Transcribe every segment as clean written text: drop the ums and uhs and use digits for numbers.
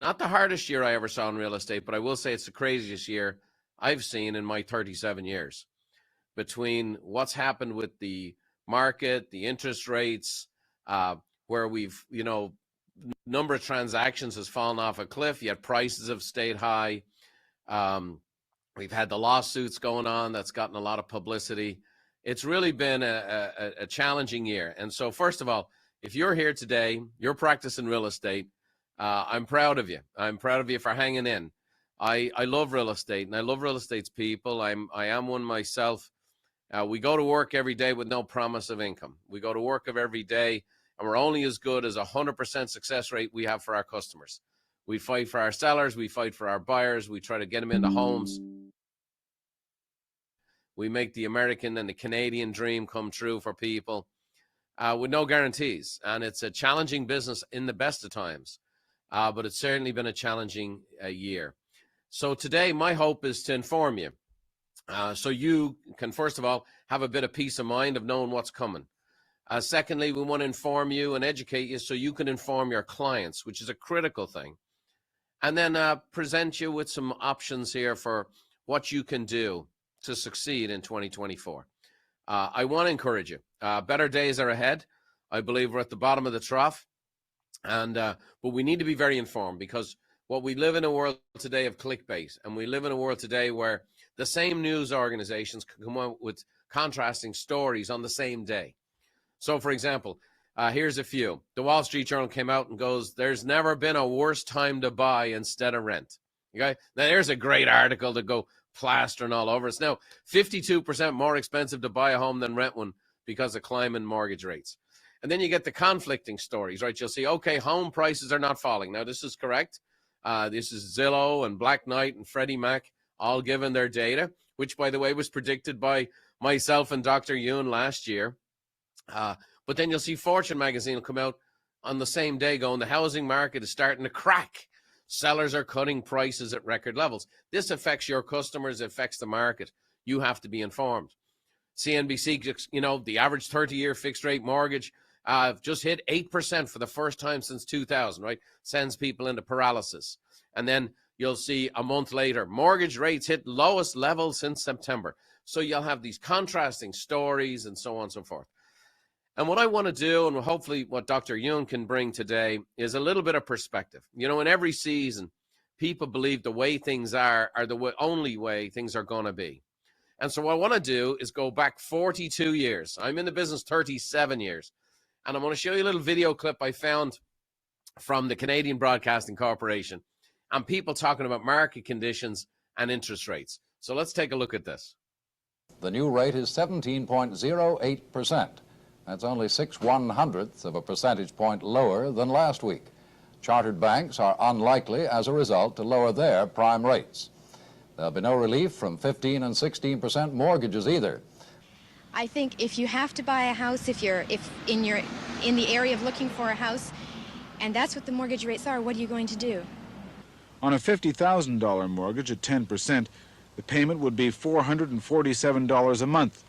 not the hardest year I ever saw in real estate, but I will say it's the craziest year I've seen in my 37 years. Between what's happened with the market, the interest rates, where we've, number of transactions has fallen off a cliff, yet prices have stayed high. We've had the lawsuits going on that's gotten a lot of publicity. It's really been a challenging year. And so, first of all, if you're here today, you're practicing real estate, I'm proud of you. I'm proud of you for hanging in. I love real estate, and I love real estate's people. I am one myself. We go to work every day with no promise of income. We go to work every day, and we're only as good as 100% success rate we have for our customers. We fight for our sellers. We fight for our buyers. We try to get them into homes. We make the American and the Canadian dream come true for people with no guarantees. And it's a challenging business in the best of times, but it's certainly been a challenging year. So today, my hope is to inform you. So you can, first of all, have a bit of peace of mind of knowing what's coming. Secondly, we want to inform you and educate you so you can inform your clients, which is a critical thing. And then present you with some options here for what you can do to succeed in 2024. I want to encourage you. Better days are ahead. I believe we're at the bottom of the trough. But we need to be very informed, because what we live in a world today of clickbait, and we live in a world today where the same news organizations can come out with contrasting stories on the same day. So, for example, here's a few. The Wall Street Journal came out and goes, there's never been a worse time to buy instead of rent. Okay, now there's a great article to go plastering all over. It's now 52% more expensive to buy a home than rent one because of climbing mortgage rates. And then you get the conflicting stories, right? You'll see, okay, home prices are not falling. Now, this is correct. This is Zillow and Black Knight and Freddie Mac all given their data, which, by the way, was predicted by myself and Dr. Yoon last year. But then you'll see Fortune magazine will come out on the same day going, the housing market is starting to crack. Sellers are cutting prices at record levels. This affects your customers, it affects the market. You have to be informed. CNBC, the average 30-year fixed rate mortgage just hit 8% for the first time since 2000, right? Sends people into paralysis. And then you'll see a month later, mortgage rates hit lowest level since September. So you'll have these contrasting stories and so on and so forth. And what I want to do, and hopefully what Dr. Yoon can bring today, is a little bit of perspective. In every season, people believe the way things are the only way things are going to be. And so what I want to do is go back 42 years. I'm in the business 37 years. And I'm going to show you a little video clip I found from the Canadian Broadcasting Corporation and people talking about market conditions and interest rates. So let's take a look at this. The new rate is 17.08%. That's only 6/100ths of a percentage point lower than last week. Chartered banks are unlikely, as a result, to lower their prime rates. There'll be no relief from 15% and 16% mortgages either. I think if you have to buy a house, if in the area of looking for a house, and that's what the mortgage rates are, what are you going to do? On a $50,000 mortgage at 10%, the payment would be $447 a month.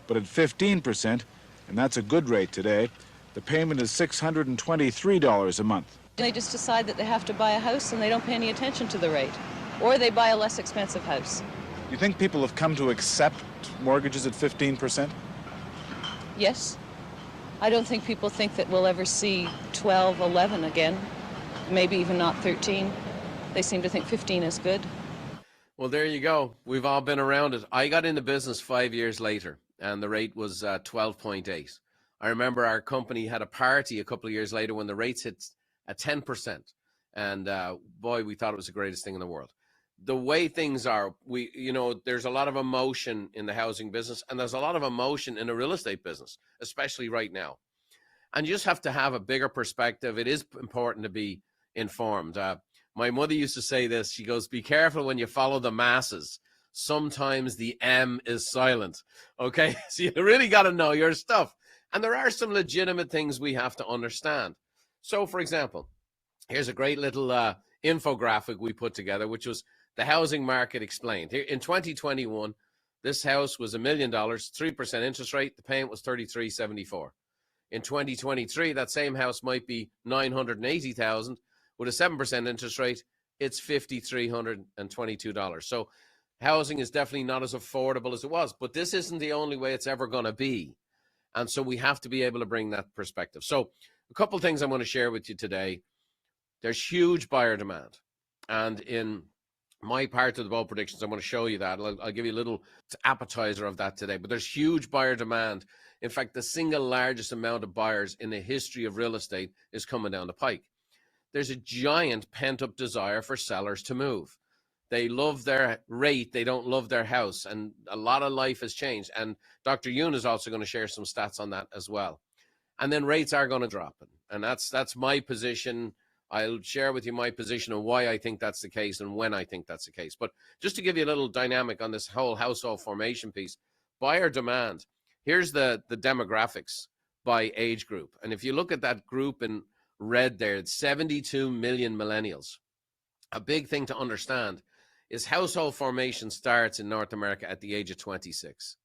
But at 15%, and that's a good rate today, the payment is $623 a month. They just decide that they have to buy a house and they don't pay any attention to the rate. Or they buy a less expensive house. You think people have come to accept mortgages at 15%? Yes. I don't think people think that we'll ever see 12, 11 again, maybe even not 13. They seem to think 15 is good. Well, there you go. We've all been around it. I got into business 5 years later, and the rate was 12.8. I remember our company had a party a couple of years later when the rates hit at 10%. And boy, we thought it was the greatest thing in the world. The way things are, there's a lot of emotion in the housing business, and there's a lot of emotion in the real estate business, especially right now. And you just have to have a bigger perspective. It is important to be informed. My mother used to say this. She goes, be careful when you follow the masses. Sometimes the M is silent. Okay, so you really got to know your stuff. And there are some legitimate things we have to understand. So, for example, here's a great little infographic we put together, which was the housing market explained. Here in 2021, this house was $1 million, 3% interest rate. The payment was $33.74. In 2023, that same house might be $980,000 With a 7% interest rate, it's $5,322. So housing is definitely not as affordable as it was, but this isn't the only way it's ever going to be. And so we have to be able to bring that perspective. So a couple of things I'm going to share with you today. There's huge buyer demand. And in my part of the bold predictions, I'm going to show you that. I'll give you a little appetizer of that today. But there's huge buyer demand. In fact, the single largest amount of buyers in the history of real estate is coming down the pike. There's a giant pent-up desire for sellers to move. They love their rate. They don't love their house. And a lot of life has changed. And Dr. Yoon is also going to share some stats on that as well. And then rates are going to drop. And that's my position. I'll share with you my position on why I think that's the case and when I think that's the case. But just to give you a little dynamic on this whole household formation piece, buyer demand, here's the demographics by age group. And if you look at that group in red there, it's 72 million millennials. A big thing to understand is household formation starts in North America at the age of 26.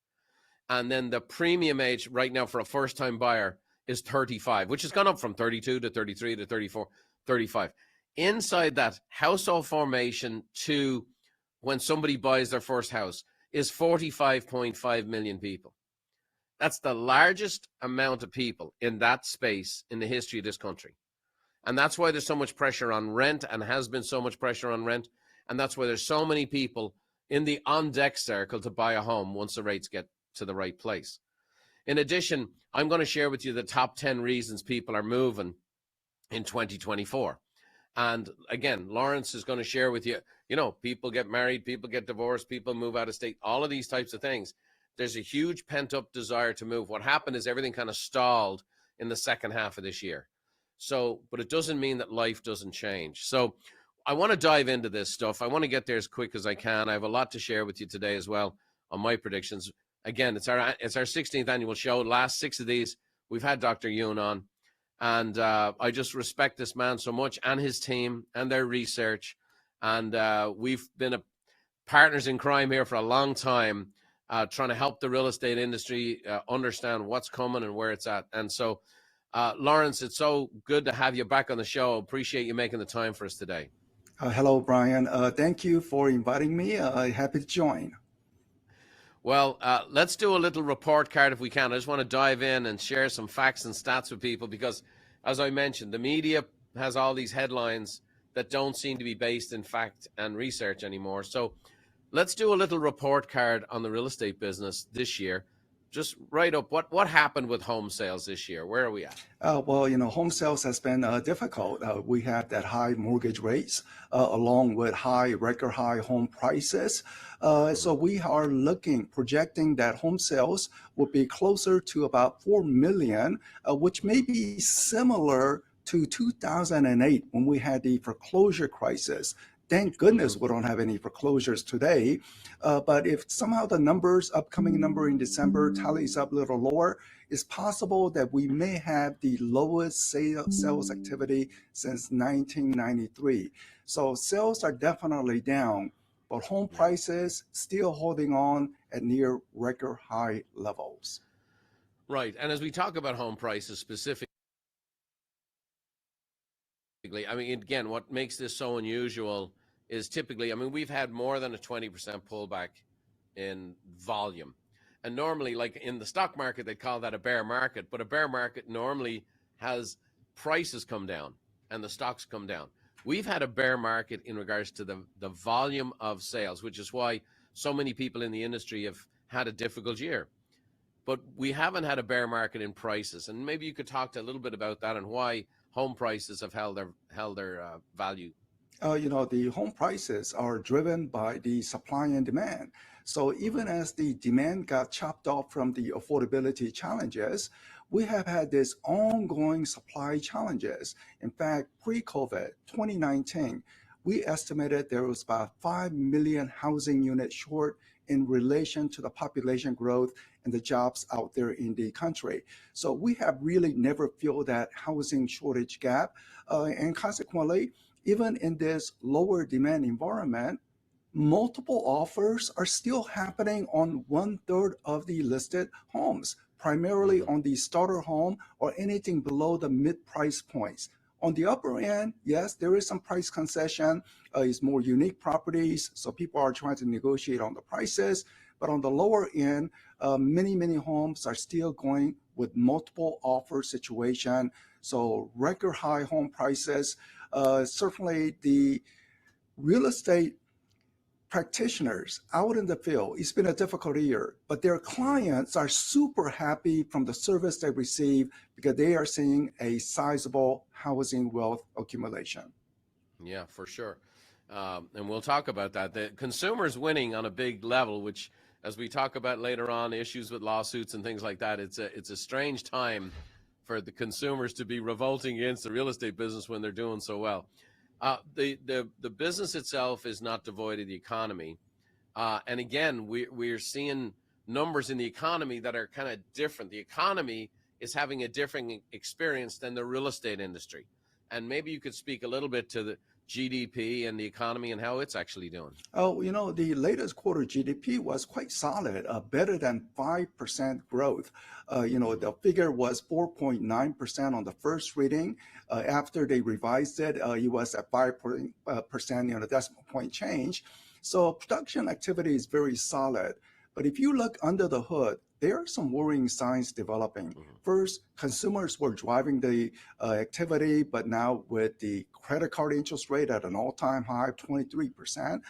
And then the premium age right now for a first-time buyer is 35, which has gone up from 32 to 33 to 34, 35. Inside that, household formation to when somebody buys their first house is 45.5 million people. That's the largest amount of people in that space in the history of this country. And that's why there's so much pressure on rent and has been so much pressure on rent. And that's why there's so many people in the on-deck circle to buy a home once the rates get to the right place. In addition, I'm going to share with you the top 10 reasons people are moving in 2024. And again, Lawrence is going to share with you, people get married, people get divorced, people move out of state, all of these types of things. There's a huge pent-up desire to move. What happened is everything kind of stalled in the second half of this year. So, but it doesn't mean that life doesn't change. So I want to dive into this stuff. I want to get there as quick as I can. I have a lot to share with you today as well on my predictions. Again, it's our 16th annual show. Last 6 of these, we've had Dr. Yoon on. And I just respect this man so much and his team and their research. And we've been partners in crime here for a long time, trying to help the real estate industry understand what's coming and where it's at. And so, Lawrence, it's so good to have you back on the show. Appreciate you making the time for us today. Hello, Brian. Thank you for inviting me. Happy to join. Well, let's do a little report card if we can. I just want to dive in and share some facts and stats with people because, as I mentioned, the media has all these headlines that don't seem to be based in fact and research anymore. So let's do a little report card on the real estate business this year. Just write up what happened with home sales this year. Where are we at? Well, home sales has been difficult. We have that high mortgage rates along with record high home prices. So we are projecting that home sales will be closer to about 4 million, which may be similar to 2008 when we had the foreclosure crisis. Thank goodness we don't have any foreclosures today. But if somehow the upcoming number in December tallies up a little lower, it's possible that we may have the lowest sales activity since 1993. So sales are definitely down, but home prices still holding on at near record high levels. Right. And as we talk about home prices specifically, I mean, again, what makes this so unusual is typically, we've had more than a 20% pullback in volume. And normally, like in the stock market, they call that a bear market, but a bear market normally has prices come down and the stocks come down. We've had a bear market in regards to the volume of sales, which is why so many people in the industry have had a difficult year. But we haven't had a bear market in prices. And maybe you could talk a little bit about that and why home prices have held their value. The home prices are driven by the supply and demand. So even as the demand got chopped off from the affordability challenges, we have had this ongoing supply challenges. In fact, pre-COVID, 2019, we estimated there was about 5 million housing units short in relation to the population growth and the jobs out there in the country. So we have really never filled that housing shortage gap. And consequently, even in this lower demand environment, multiple offers are still happening on 1/3 of the listed homes, primarily on the starter home or anything below the mid price points. On the upper end, yes, there is some price concession. It's more unique properties, so people are trying to negotiate on the prices. But on the lower end, many homes are still going with multiple offer situation. So record high home prices. Certainly, the real estate practitioners out in the field, it's been a difficult year, but their clients are super happy from the service they receive because they are seeing a sizable housing wealth accumulation. Yeah, for sure. And we'll talk about that. The consumer's winning on a big level, which, as we talk about later on, issues with lawsuits and things like that, it's a strange time for the consumers to be revolting against the real estate business when they're doing so well. The business itself is not devoid of the economy. And again, we're seeing numbers in the economy that are kind of different. The economy is having a different experience than the real estate industry. And maybe you could speak a little bit to the GDP and the economy and how it's actually doing. Oh, the latest quarter GDP was quite solid, better than 5% growth. The figure was 4.9% on the first reading. After they revised it, it was at 5%, decimal point change. So production activity is very solid. But if you look under the hood, there are some worrying signs developing. First, consumers were driving the activity, but now with the credit card interest rate at an all-time high of 23%,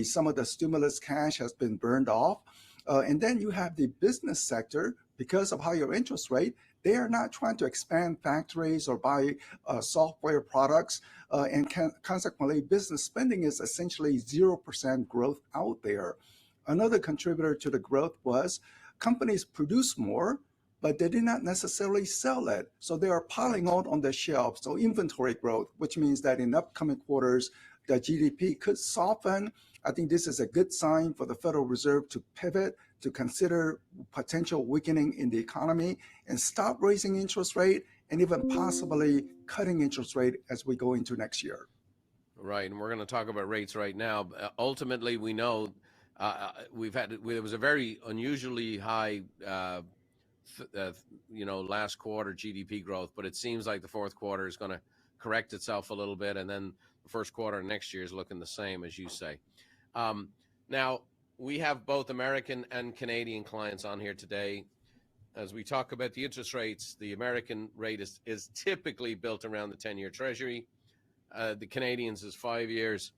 some of the stimulus cash has been burned off. And then you have the business sector, because of higher interest rate, they are not trying to expand factories or buy software products. And consequently, business spending is essentially 0% growth out there. Another contributor to the growth was companies produce more, but they did not necessarily sell it. So they are piling on the shelf. So inventory growth, which means that in upcoming quarters, the GDP could soften. I think this is a good sign for the Federal Reserve to pivot, to consider potential weakening in the economy and stop raising interest rate and even possibly cutting interest rate as we go into next year. Right, and we're going to talk about rates right now. Ultimately, we know there was a very unusually high, last quarter GDP growth, but it seems like the fourth quarter is going to correct itself a little bit, and then the first quarter of next year is looking the same, as you say. Now, we have both American and Canadian clients on here today. As we talk about the interest rates, the American rate is typically built around the 10-year Treasury. The Canadians is 5 years.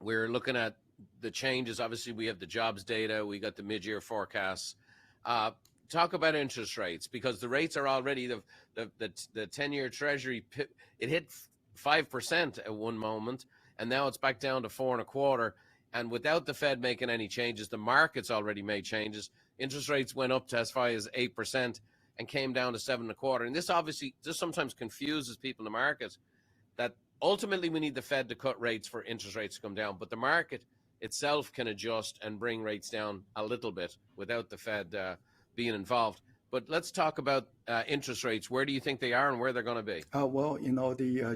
We're looking at the changes. Obviously, we have the jobs data. We got the mid-year forecasts. Talk about interest rates, because the rates are already, the 10-year Treasury, it hit 5% at one moment, and now it's back down to 4.25%. And without the Fed making any changes, the market's already made changes. Interest rates went up to as high as 8% and came down to 7.25%. And this obviously just sometimes confuses people in the market, that ultimately we need the Fed to cut rates for interest rates to come down, but the market itself can adjust and bring rates down a little bit without the Fed being involved. But let's talk about interest rates. Where do you think they are and where they're going to be? Well,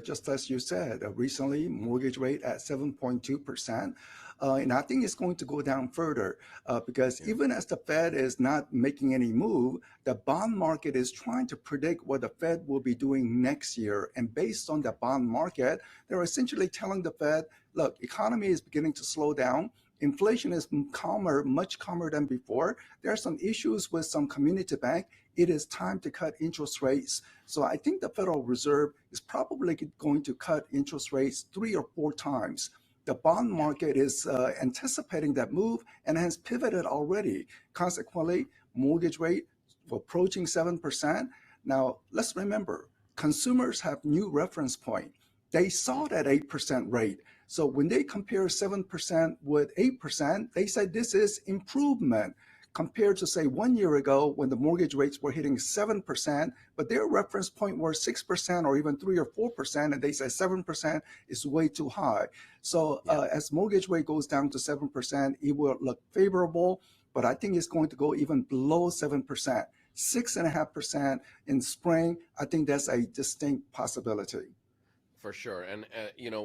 just as you said, recently mortgage rate at 7.2%. And I think it's going to go down further because even as the Fed is not making any move, the bond market is trying to predict what the Fed will be doing next year. And based on the bond market, they're essentially telling the Fed, look, economy is beginning to slow down. Inflation is calmer, much calmer than before. There are some issues with some community bank. It is time to cut interest rates. So I think the Federal Reserve is probably going to cut interest rates 3 or 4 times. The bond market is anticipating that move and has pivoted already. Consequently, mortgage rate approaching 7%. Now, let's remember, consumers have new reference point. They saw that 8% rate. So when they compare 7% with 8%, they said this is improvement compared to, say, 1 year ago when the mortgage rates were hitting 7%, but their reference point were 6% or even 3 or 4%, and they said 7% is way too high. So as mortgage rate goes down to 7%, it will look favorable, but I think it's going to go even below 7%. 6.5% in spring, I think that's a distinct possibility. For sure. And,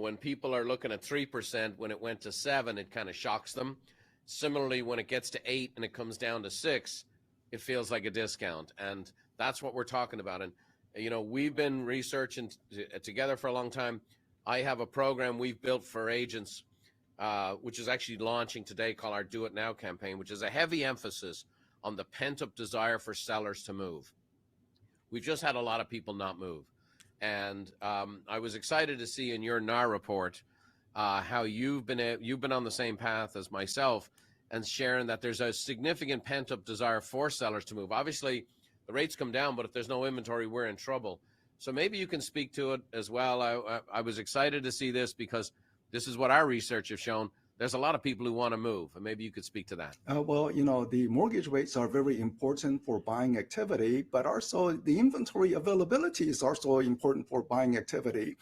when people are looking at 3%, when it went to 7, it kind of shocks them. Similarly, when it gets to 8 and it comes down to 6, it feels like a discount. And that's what we're talking about. And We've been researching together for a long time. I have a program we've built for agents, which is actually launching today, called our Do It Now campaign, which is a heavy emphasis on the pent-up desire for sellers to move. We've just had a lot of people not move. And I was excited to see in your NAR report how you've been on the same path as myself, and sharing that there's a significant pent-up desire for sellers to move. Obviously, the rates come down, but if there's no inventory, we're in trouble. So maybe you can speak to it as well. I was excited to see this because this is what our research has shown. There's a lot of people who want to move, and maybe you could speak to that. Well, the mortgage rates are very important for buying activity, but also the inventory availability is also important for buying activity.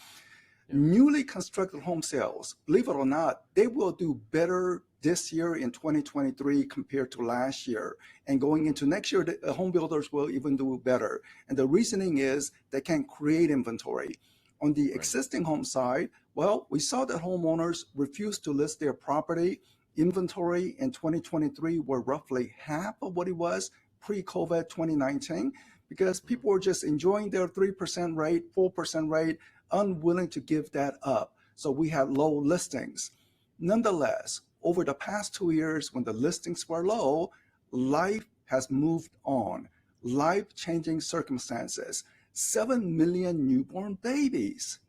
Newly constructed home sales, believe it or not, they will do better this year in 2023 compared to last year. And going into next year, the home builders will even do better. And the reasoning is they can create inventory. On the existing home side, well, we saw that homeowners refused to list their property. Inventory in 2023 were roughly half of what it was pre-COVID 2019, because people were just enjoying their 3% rate, 4% rate, unwilling to give that up. So we had low listings. Nonetheless, over the past 2 years, when the listings were low, life has moved on. Life-changing circumstances. 7 million newborn babies.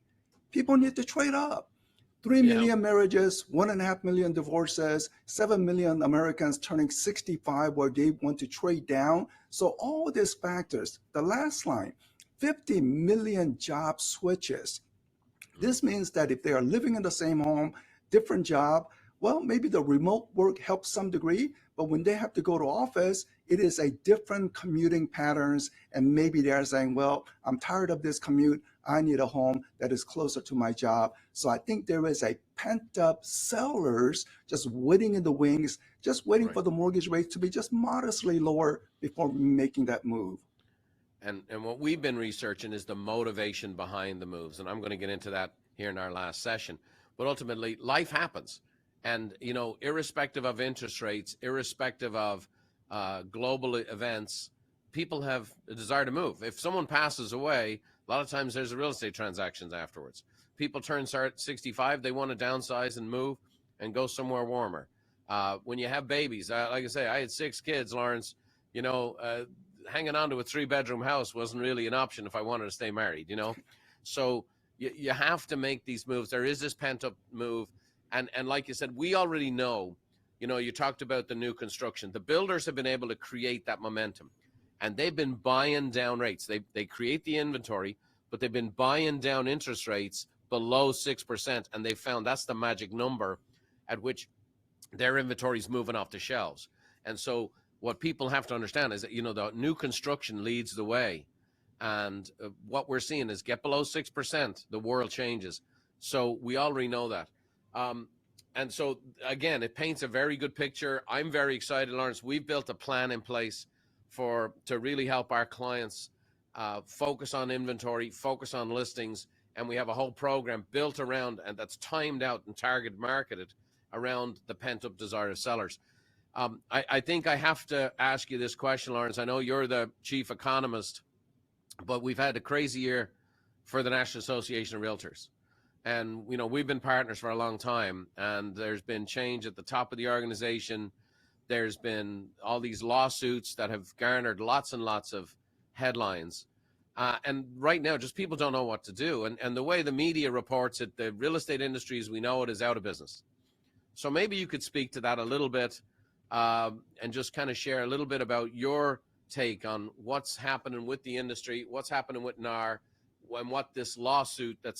People need to trade up. 3 million marriages, 1.5 million divorces, 7 million Americans turning 65 where they want to trade down. So all these factors, the last line, 50 million job switches. This means that if they are living in the same home, different job, well, maybe the remote work helps some degree, but when they have to go to office, it is a different commuting patterns. And maybe they're saying, well, I'm tired of this commute. I need a home that is closer to my job. So I think there is a pent up sellers just waiting in the wings, just waiting for the mortgage rate to be just modestly lower before making that move. And what we've been researching is the motivation behind the moves. And I'm going to get into that here in our last session. But ultimately, life happens. And, irrespective of interest rates, irrespective of global events, people have a desire to move. If someone passes away, a lot of times there's real estate transactions afterwards. People turn 65, they want to downsize and move and go somewhere warmer. When you have babies, like I say, I had 6 kids, Lawrence, hanging on to a 3-bedroom house wasn't really an option if I wanted to stay married, So you have to make these moves. There is this pent-up move. And like you said, we already know, you talked about the new construction. The builders have been able to create that momentum. And they've been buying down rates. They create the inventory, but they've been buying down interest rates below 6%. And they found that's the magic number at which their inventory is moving off the shelves. And so what people have to understand is that, the new construction leads the way. And what we're seeing is get below 6%, the world changes. So we already know that. And so, again, it paints a very good picture. I'm very excited, Lawrence. We've built a plan in place to really help our clients focus on inventory, focus on listings, and we have a whole program built around, and that's timed out and target marketed around the pent-up desire of sellers. I think I have to ask you this question, Lawrence. I know you're the chief economist, but we've had a crazy year for the National Association of Realtors. And, we've been partners for a long time, and there's been change at the top of the organization. There's been all these lawsuits that have garnered lots and lots of headlines. And right now, just people don't know what to do. And the way the media reports it, the real estate industry as we know it is out of business. So maybe you could speak to that a little bit and just kind of share a little bit about your take on what's happening with the industry, what's happening with NAR, and what this lawsuit that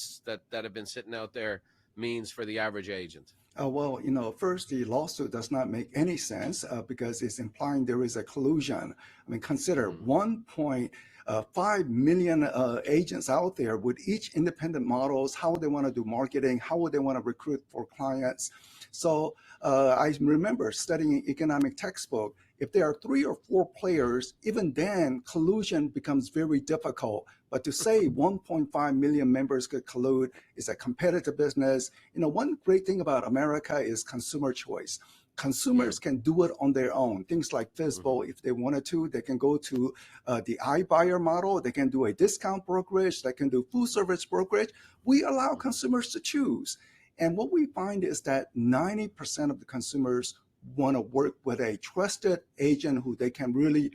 have been sitting out there means for the average agent. Well, first, the lawsuit does not make any sense because it's implying there is a collusion. I mean, consider 1.5 million agents out there with each independent models, how they want to do marketing, how would they want to recruit for clients. So I remember studying economic textbook. If there are 3 or 4 players, even then collusion becomes very difficult. But to say 1.5 million members could collude is a competitive business. One great thing about America is consumer choice. Consumers can do it on their own. Things like FISBO, if they wanted to, they can go to the iBuyer model. They can do a discount brokerage. They can do full service brokerage. We allow consumers to choose. And what we find is that 90% of the consumers want to work with a trusted agent who they can really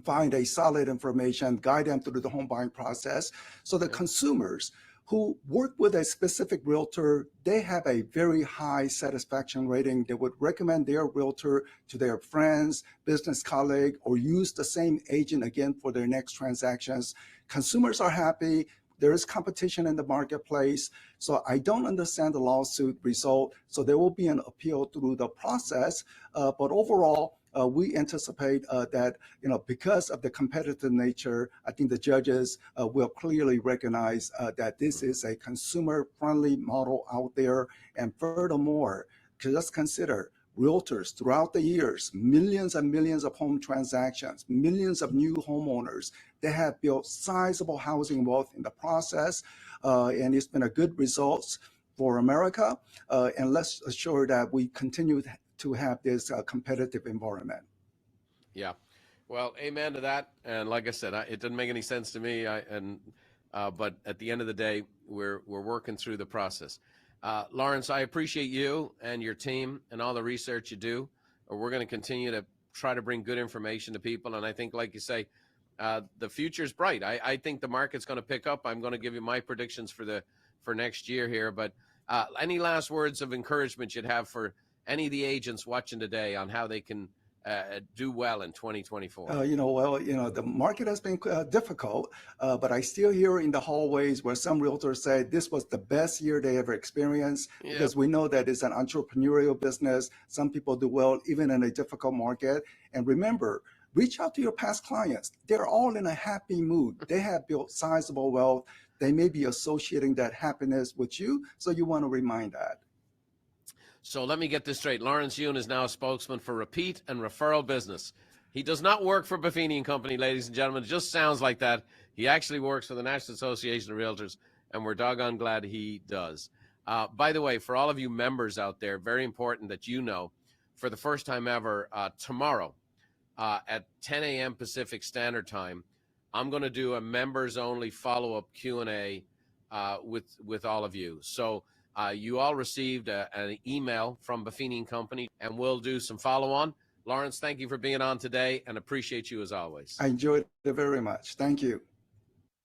find a solid information, guide them through the home buying process. So the consumers who work with a specific realtor, they have a very high satisfaction rating. They would recommend their realtor to their friends, business colleague, or use the same agent again for their next transactions. Consumers are happy. There is competition in the marketplace. So I don't understand the lawsuit result. So there will be an appeal through the process. But overall, we anticipate that, because of the competitive nature, I think the judges will clearly recognize that this is a consumer-friendly model out there. And furthermore, just consider realtors throughout the years, millions and millions of home transactions, millions of new homeowners. They have built sizable housing wealth in the process, and it's been a good result for America. And let's assure that we continue to have this competitive environment. Yeah. Well, amen to that. And like I said, it didn't make any sense to me. But at the end of the day, we're working through the process. Lawrence, I appreciate you and your team and all the research you do. We're going to continue to try to bring good information to people. And I think, like you say, the future's bright. I think the market's going to pick up. I'm going to give you my predictions for next year here. But any last words of encouragement you'd have for any of the agents watching today on how they can do well in 2024? The market has been difficult, but I still hear in the hallways where some realtors say this was the best year they ever experienced, because we know that it's an entrepreneurial business. Some people do well even in a difficult market. And remember, reach out to your past clients. They're all in a happy mood. They have built sizable wealth. They may be associating that happiness with you, so you want to remind that. So let me get this straight. Lawrence Yun is now a spokesman for repeat and referral business. He does not work for Buffini and Company, ladies and gentlemen. It just sounds like that. He actually works for the National Association of Realtors, and we're doggone glad he does. By the way, for all of you members out there, very important that you know, for the first time ever, tomorrow at 10 a.m. Pacific Standard Time, I'm going to do a members-only follow-up Q&A with all of you. So you all received an email from Buffini and Company, and we'll do some follow-on. Lawrence, thank you for being on today, and appreciate you as always. I enjoyed it very much. Thank you.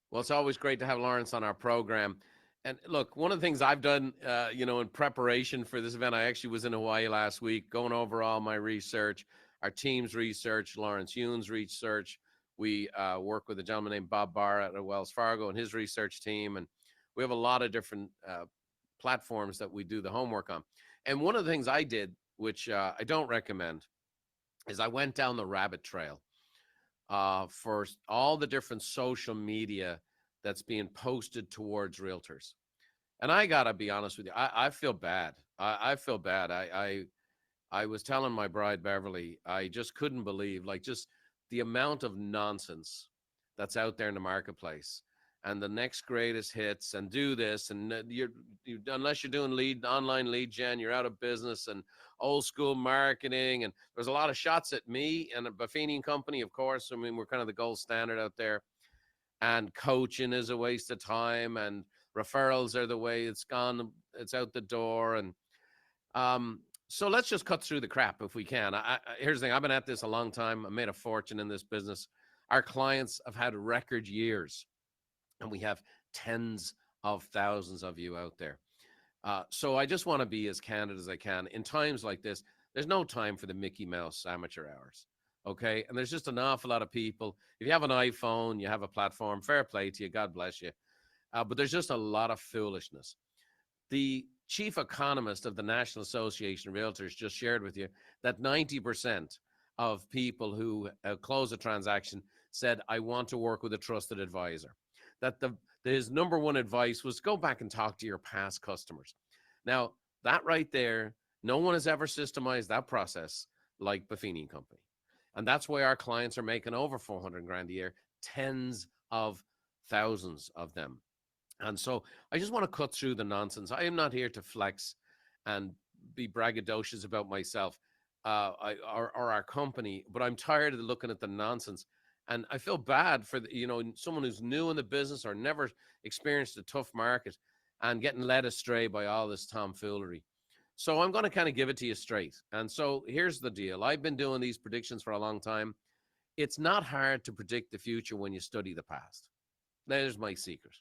Well, it's always great to have Lawrence on our program. And look, one of the things I've done, in preparation for this event, I actually was in Hawaii last week, going over all my research, our team's research, Lawrence Yun's research. We work with a gentleman named Bob Barr at Wells Fargo and his research team, and we have a lot of different platforms that we do the homework on. And one of the things I did, which I don't recommend, is I went down the rabbit trail for all the different social media that's being posted towards realtors. And I got to be honest with you, I feel bad. I feel bad. I was telling my bride, Beverly, I just couldn't believe, just the amount of nonsense that's out there in the marketplace. And the next greatest hits, and do this, and unless you're doing online lead gen, you're out of business, and old school marketing. And there's a lot of shots at me and Buffini and Company, of course. I mean, we're kind of the gold standard out there. And coaching is a waste of time, and referrals are the way it's gone. It's out the door. And so let's just cut through the crap if we can. Here's the thing. I've been at this a long time. I made a fortune in this business. Our clients have had record years. And we have tens of thousands of you out there. So I just want to be as candid as I can. In times like this, there's no time for the Mickey Mouse amateur hours, okay? And there's just an awful lot of people. If you have an iPhone, you have a platform, fair play to you, God bless you. But there's just a lot of foolishness. The chief economist of the National Association of Realtors just shared with you that 90% of people who close a transaction said, I want to work with a trusted advisor. That his number one advice was go back and talk to your past customers. Now, that right there, no one has ever systemized that process like Buffini and Company. And that's why our clients are making over 400 grand a year, tens of thousands of them. And so I just want to cut through the nonsense. I am not here to flex and be braggadocious about myself or our company, but I'm tired of looking at the nonsense. And I feel bad for someone who's new in the business or never experienced a tough market and getting led astray by all this tomfoolery. So I'm going to kind of give it to you straight. And so here's the deal. I've been doing these predictions for a long time. It's not hard to predict the future when you study the past. There's my secret.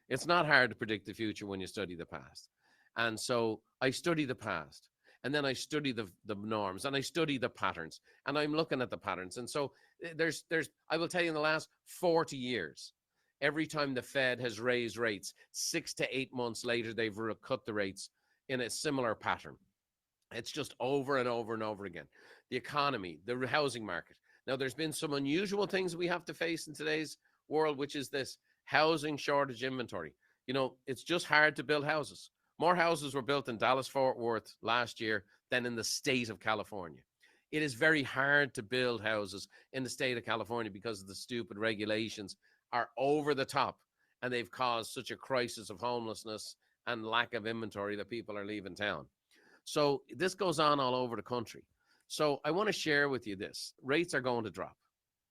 It's not hard to predict the future when you study the past. And so I study the past, and then I study the norms, and I study the patterns, and I'm looking at the patterns. And so I will tell you, in the last 40 years, every time the Fed has raised rates, 6 to 8 months later, they've cut the rates in a similar pattern. It's just over and over and over again. The economy, the housing market. Now, there's been some unusual things we have to face in today's world, which is this housing shortage inventory. It's just hard to build houses. More houses were built in Dallas-Fort Worth last year than in the state of California. It is very hard to build houses in the state of California because of the stupid regulations are over the top, and they've caused such a crisis of homelessness and lack of inventory that people are leaving town. So this goes on all over the country. So I want to share with you this. Rates are going to drop.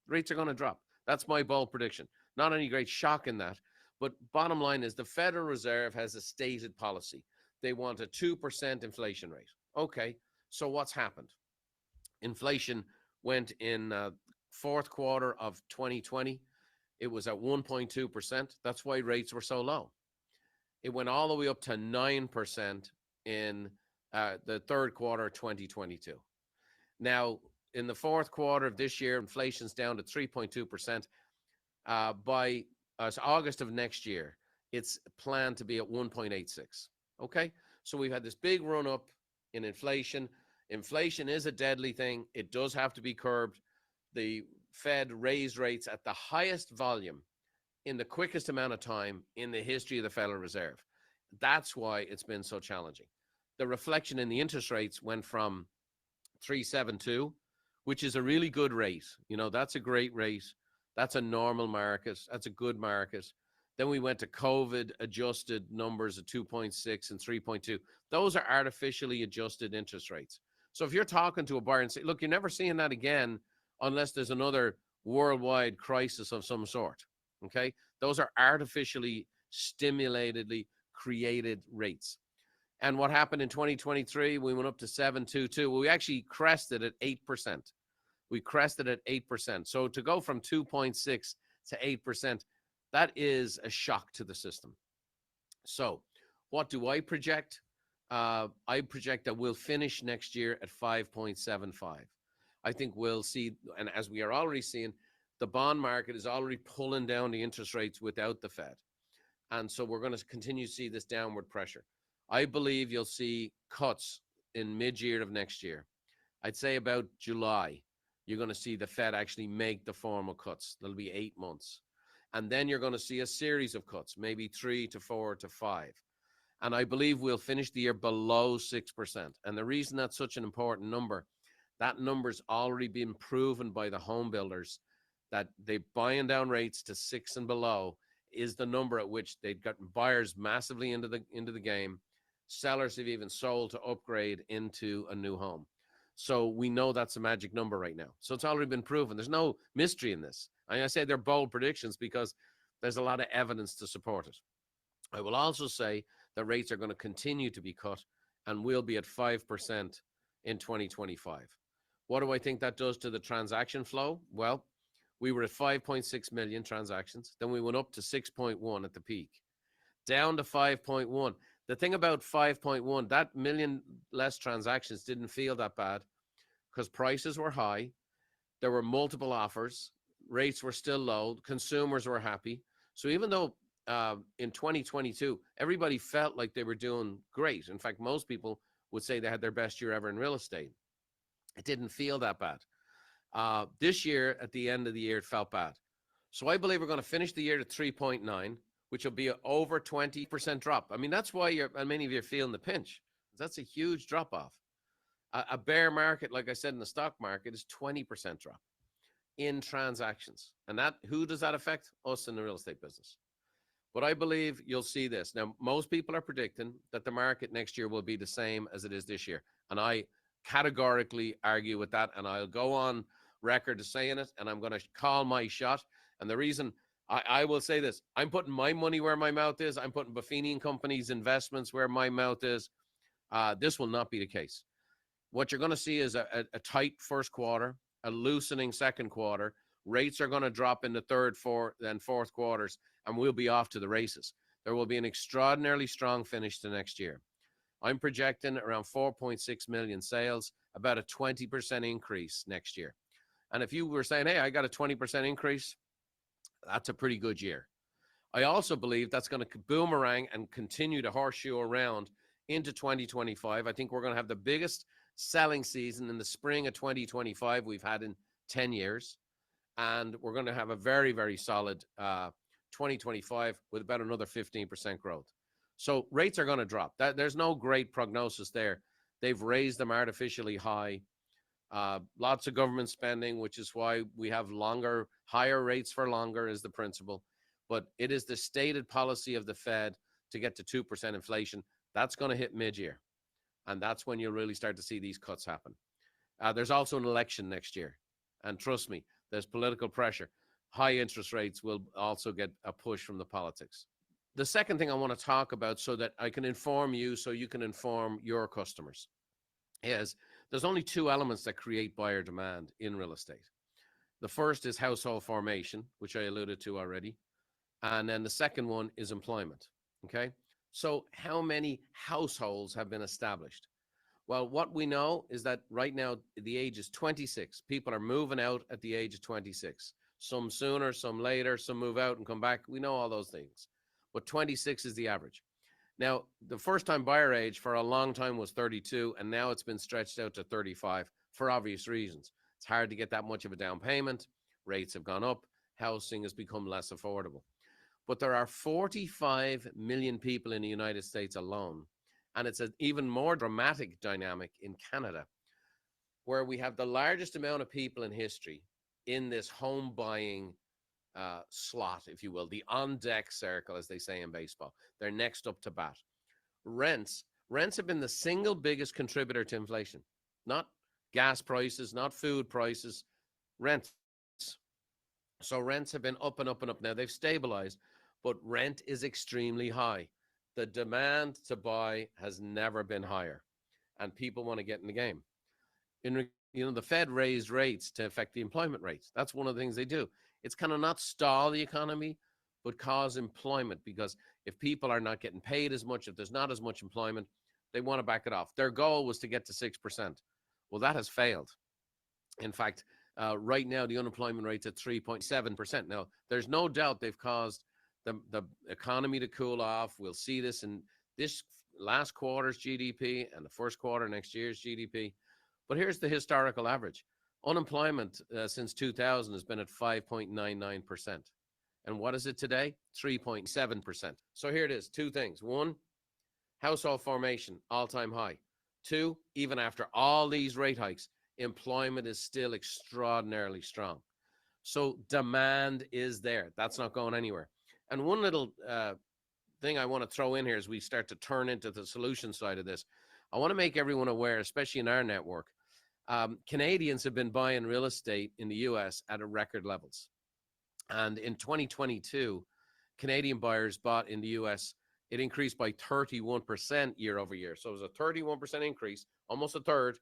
Rates are going to drop. That's my bold prediction. Not any great shock in that, but bottom line is the Federal Reserve has a stated policy. They want a 2% inflation rate. Okay, so what's happened? Inflation went in fourth quarter of 2020. It was at 1.2%. That's why rates were so low. It went all the way up to 9% in the third quarter of 2022. Now, in the fourth quarter of this year, inflation's down to 3.2%. By August of next year, it's planned to be at 1.86. Okay, so we've had this big run up in inflation. Inflation is a deadly thing. It does have to be curbed. The Fed raised rates at the highest volume in the quickest amount of time in the history of the Federal Reserve. That's why it's been so challenging. The reflection in the interest rates went from 3.72, which is a really good rate. That's a great rate. That's a normal market. That's a good market. Then we went to COVID adjusted numbers of 2.6 and 3.2. Those are artificially adjusted interest rates. So if you're talking to a buyer and say, look, you're never seeing that again unless there's another worldwide crisis of some sort. Okay. Those are artificially stimulatedly created rates. And what happened in 2023, we went up to 7.22. Well, we actually crested at 8%. We crested at 8%. So to go from 2.6 to 8%, that is a shock to the system. So what do I project? I project that we'll finish next year at 5.75. I think we'll see, and as we are already seeing, the bond market is already pulling down the interest rates without the Fed. And so we're going to continue to see this downward pressure. I believe you'll see cuts in mid-year of next year. I'd say about July, you're going to see the Fed actually make the formal cuts. There'll be 8 months. And then you're going to see a series of cuts, maybe 3 to 4 to 5. And I believe we'll finish the year below 6%. And the reason that's such an important number, that number's already been proven by the home builders that they buying down rates to 6 and below is the number at which they've gotten buyers massively into the game. Sellers have even sold to upgrade into a new home. So we know that's a magic number right now. So it's already been proven. There's no mystery in this. And I say they're bold predictions because there's a lot of evidence to support it. I will also say that rates are going to continue to be cut and will be at 5% in 2025. What do I think that does to the transaction flow? Well, we were at 5.6 million transactions. Then we went up to 6.1 at the peak, down to 5.1. The thing about 5.1, that million less transactions didn't feel that bad because prices were high. There were multiple offers. Rates were still low. Consumers were happy. So even though in 2022, everybody felt like they were doing great. In fact, most people would say they had their best year ever in real estate. It didn't feel that bad. This year, at the end of the year, it felt bad. So I believe we're going to finish the year at 3.9, which will be an over 20% drop. I mean, that's why many of you are feeling the pinch. That's a huge drop off. A bear market, like I said, in the stock market is 20% drop in transactions. And who does that affect? Us in the real estate business. But I believe you'll see this. Now, most people are predicting that the market next year will be the same as it is this year. And I categorically argue with that. And I'll go on record as saying it. And I'm going to call my shot. And the reason I will say this, I'm putting my money where my mouth is. I'm putting Buffini and Company's investments where my mouth is. This will not be the case. What you're going to see is a tight first quarter, a loosening second quarter. Rates are going to drop in the third, fourth, and fourth quarters, and we'll be off to the races. There will be an extraordinarily strong finish to next year. I'm projecting around 4.6 million sales, about a 20% increase next year. And if you were saying, hey, I got a 20% increase, that's a pretty good year. I also believe that's going to boomerang and continue to horseshoe around into 2025. I think we're going to have the biggest selling season in the spring of 2025 we've had in 10 years. And we're going to have a very, very solid 2025 with about another 15% growth. So rates are going to drop. There's no great prognosis there. They've raised them artificially high. Lots of government spending, which is why we have higher rates for longer is the principle. But it is the stated policy of the Fed to get to 2% inflation. That's going to hit mid-year. And that's when you'll really start to see these cuts happen. There's also an election next year. And trust me, there's political pressure. High interest rates will also get a push from the politics. The second thing I want to talk about so that I can inform you so you can inform your customers is there's only two elements that create buyer demand in real estate. The first is household formation, which I alluded to already. And then the second one is employment. Okay. So how many households have been established? Well, what we know is that right now the age is 26. People are moving out at the age of 26. Some sooner, some later, some move out and come back. We know all those things. But 26 is the average. Now, the first-time buyer age for a long time was 32, and now it's been stretched out to 35 for obvious reasons. It's hard to get that much of a down payment. Rates have gone up. Housing has become less affordable. But there are 45 million people in the United States alone. And it's an even more dramatic dynamic in Canada, where we have the largest amount of people in history in this home buying slot, if you will, the on-deck circle, as they say in baseball. They're next up to bat. Rents have been the single biggest contributor to inflation. Not gas prices, not food prices, rents. So rents have been up and up and up. Now they've stabilized, but rent is extremely high. The demand to buy has never been higher, and people want to get in the game. The Fed raised rates to affect the employment rates. That's one of the things they do. It's kind of not stall the economy, but cause employment, because if people are not getting paid as much, if there's not as much employment, they want to back it off. Their goal was to get to 6%. Well, that has failed. In fact, right now, the unemployment rate's at 3.7%. Now, there's no doubt they've caused the economy to cool off. We'll see this in this last quarter's GDP and the first quarter next year's GDP. But here's the historical average. Unemployment since 2000 has been at 5.99%. And what is it today? 3.7%. So here it is, two things. One, household formation, all-time high. Two, even after all these rate hikes, employment is still extraordinarily strong. So demand is there. That's not going anywhere. And one little thing I want to throw in here as we start to turn into the solution side of this, I want to make everyone aware, especially in our network, Canadians have been buying real estate in the US at record levels. And in 2022, Canadian buyers bought in the US, it increased by 31% year over year. So it was a 31% increase, almost a third.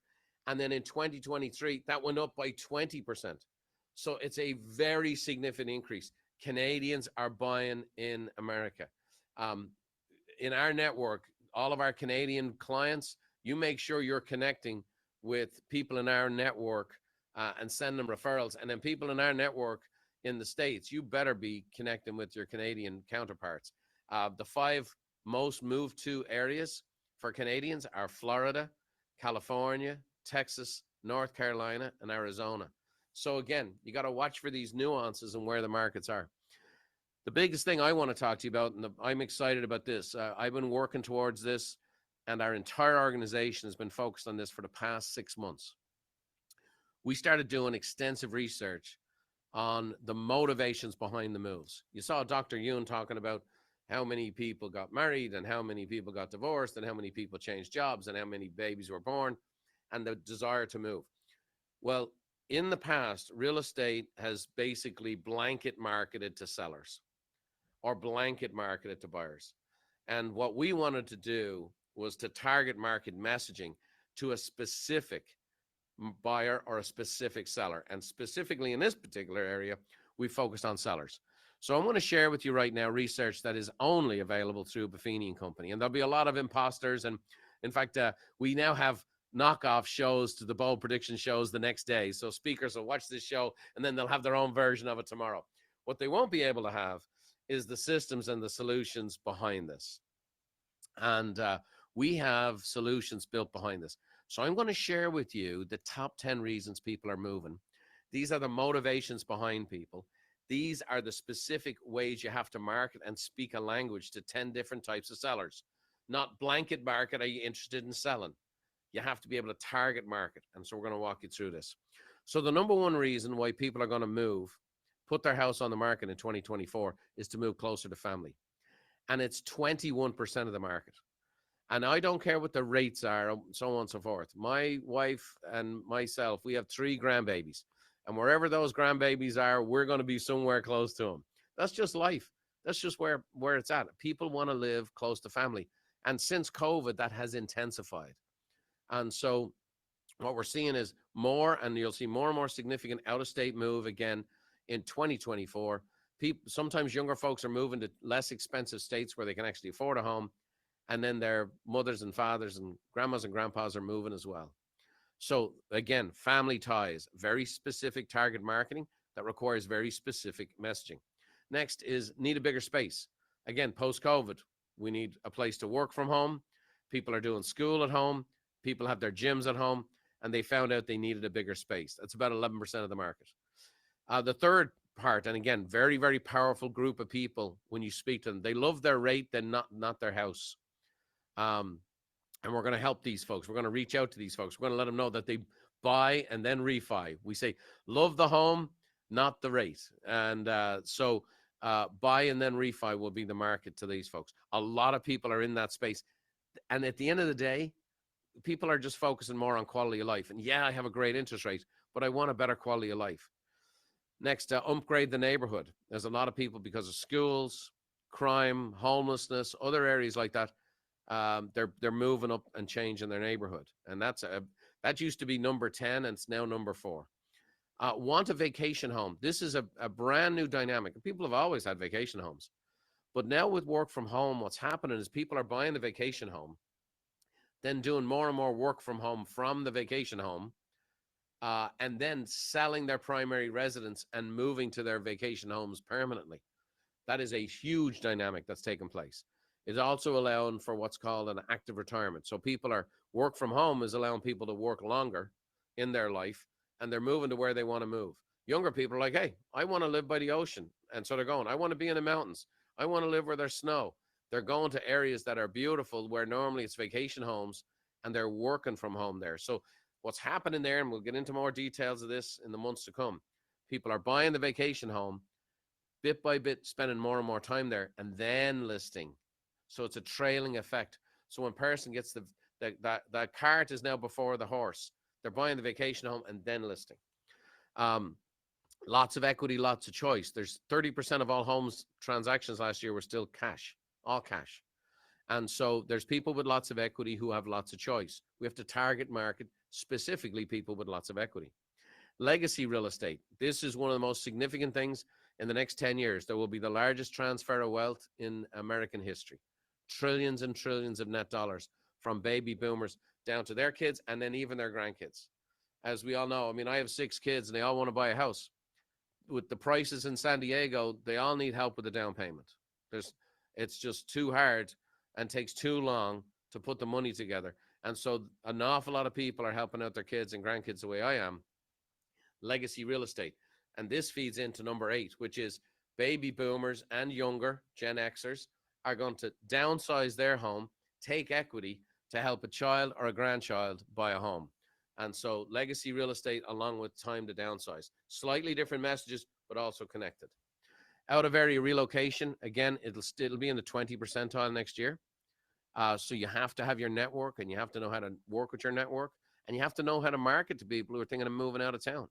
And then in 2023, that went up by 20%. So it's a very significant increase. Canadians are buying in America. In our network, all of our Canadian clients, you make sure you're connecting with people in our network and send them referrals. And then people in our network in the States, you better be connecting with your Canadian counterparts. The 5 most moved to areas for Canadians are Florida, California, Texas, North Carolina, and Arizona. So again, you got to watch for these nuances and where the markets are. The biggest thing I want to talk to you about, and I'm excited about this, I've been working towards this, and our entire organization has been focused on this for the past 6 months. We started doing extensive research on the motivations behind the moves. You saw Dr. Yoon talking about how many people got married and how many people got divorced and how many people changed jobs and how many babies were born and the desire to move. Well, in the past, real estate has basically blanket marketed to sellers or blanket marketed to buyers. And what we wanted to do was to target market messaging to a specific buyer or a specific seller. And specifically in this particular area, we focused on sellers. So I'm going to share with you right now research that is only available through Buffini and Company. And there'll be a lot of imposters. And in fact, we now have knockoff shows to the bold prediction shows the next day. So speakers will watch this show and then they'll have their own version of it tomorrow. What they won't be able to have is the systems and the solutions behind this. And we have solutions built behind this. So I'm going to share with you the top 10 reasons people are moving. These are the motivations behind people. These are the specific ways you have to market and speak a language to 10 different types of sellers. Not blanket market, are you interested in selling? You have to be able to target market. And so we're going to walk you through this. So the number one reason why people are going to move, put their house on the market in 2024, is to move closer to family. And it's 21% of the market. And I don't care what the rates are, so on and so forth. My wife and myself, we have 3 grandbabies. And wherever those grandbabies are, we're going to be somewhere close to them. That's just life. That's just where it's at. People want to live close to family. And since COVID, that has intensified. And so what we're seeing is more, and you'll see more and more significant out-of-state move again in 2024. Sometimes younger folks are moving to less expensive states where they can actually afford a home. And then their mothers and fathers and grandmas and grandpas are moving as well. So again, family ties, very specific target marketing that requires very specific messaging. Next is need a bigger space. Again, post-COVID, we need a place to work from home. People are doing school at home. People have their gyms at home, and they found out they needed a bigger space. That's about 11% of the market. The third part, and again, very, very powerful group of people when you speak to them, they love their rate, then not their house. And we're going to help these folks. We're going to reach out to these folks. We're going to let them know that they buy and then refi. We say, love the home, not the rate. And so buy and then refi will be the market to these folks. A lot of people are in that space. And at the end of the day, people are just focusing more on quality of life. And yeah, I have a great interest rate, but I want a better quality of life. Next, upgrade the neighborhood. There's a lot of people because of schools, crime, homelessness, other areas like that. They're moving up and changing their neighborhood, and that used to be number 10, and it's now number 4. Want a vacation home. This is a brand new dynamic. People have always had vacation homes, but now with work from home, what's happening is people are buying the vacation home, then doing more and more work from home from the vacation home, and then selling their primary residence and moving to their vacation homes permanently. That is a huge dynamic that's taken place. It's also allowing for what's called an active retirement. So people are work from home is allowing people to work longer in their life, and they're moving to where they want to move. Younger people are like, hey, I want to live by the ocean. And so they're going, I want to be in the mountains. I want to live where there's snow. They're going to areas that are beautiful where normally it's vacation homes, and they're working from home there. So what's happening there, and we'll get into more details of this in the months to come, people are buying the vacation home, bit by bit, spending more and more time there, and then listing. So it's a trailing effect. So when person gets that cart is now before the horse. They're buying the vacation home and then listing. Lots of equity, lots of choice. There's 30% of all homes transactions last year were still cash, all cash. And so there's people with lots of equity who have lots of choice. We have to target market specifically people with lots of equity. Legacy real estate. This is one of the most significant things in the next 10 years. There will be the largest transfer of wealth in American history. Trillions and trillions of net dollars from baby boomers down to their kids and then even their grandkids. As we all know, I mean, I have 6 kids and they all want to buy a house. With the prices in San Diego, they all need help with the down payment. It's just too hard and takes too long to put the money together. And so an awful lot of people are helping out their kids and grandkids the way I am. Legacy real estate. And this feeds into number 8, which is baby boomers and younger Gen Xers are going to downsize their home, take equity to help a child or a grandchild buy a home. And so legacy real estate along with time to downsize. Slightly different messages, but also connected. Out of area relocation, again, it'll be in the 20 percentile next year. So you have to have your network, and you have to know how to work with your network, and you have to know how to market to people who are thinking of moving out of town.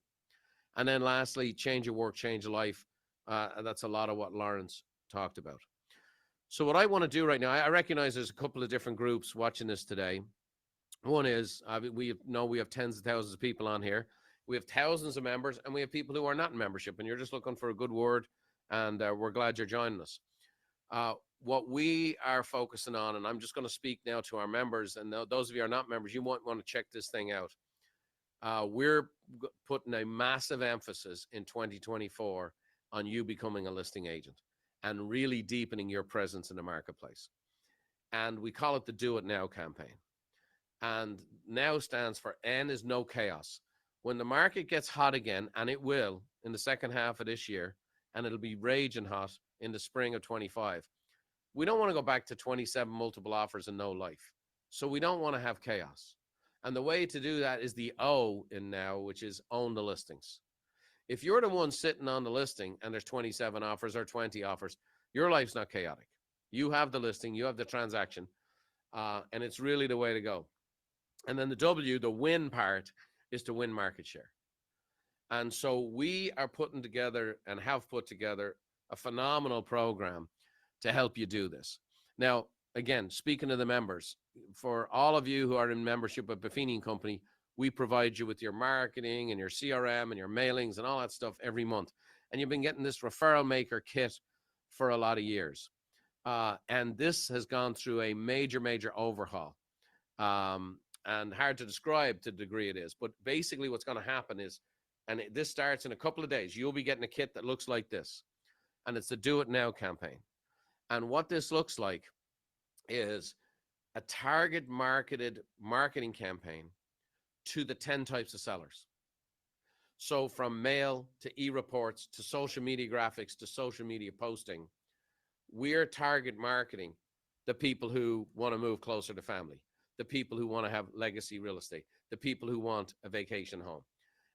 And then lastly, change your work, change your life. That's a lot of what Lawrence talked about. So what I want to do right now, I recognize there's a couple of different groups watching this today. One is we know we have tens of thousands of people on here. We have thousands of members, and we have people who are not in membership, and you're just looking for a good word, and we're glad you're joining us. What we are focusing on, and I'm just going to speak now to our members, and those of you who are not members, you might want to check this thing out. We're putting a massive emphasis in 2024 on you becoming a listing agent and really deepening your presence in the marketplace. And we call it the Do It Now campaign. And now stands for N is no chaos. When the market gets hot again, and it will in the second half of this year, and it'll be raging hot in the spring of 25, we don't want to go back to 27 multiple offers and no life. So we don't want to have chaos. And the way to do that is the O in now, which is own the listings. If you're the one sitting on the listing and there's 27 offers or 20 offers, your life's not chaotic. You have the listing, you have the transaction, and it's really the way to go. And then the W, the win part, is to win market share. And so we are putting together and have put together a phenomenal program to help you do this. Now, again, speaking of the members, for all of you who are in membership with Buffini & Company, we provide you with your marketing and your CRM and your mailings and all that stuff every month. And you've been getting this referral maker kit for a lot of years. And this has gone through a major, major overhaul. And hard to describe to the degree it is. But basically what's going to happen is, and this starts in a couple of days, you'll be getting a kit that looks like this. And it's the Do It Now campaign. And what this looks like is a target marketed marketing campaign to the 10 types of sellers. So from mail to e-reports to social media graphics to social media posting, we're target marketing the people who want to move closer to family, the people who want to have legacy real estate, the people who want a vacation home.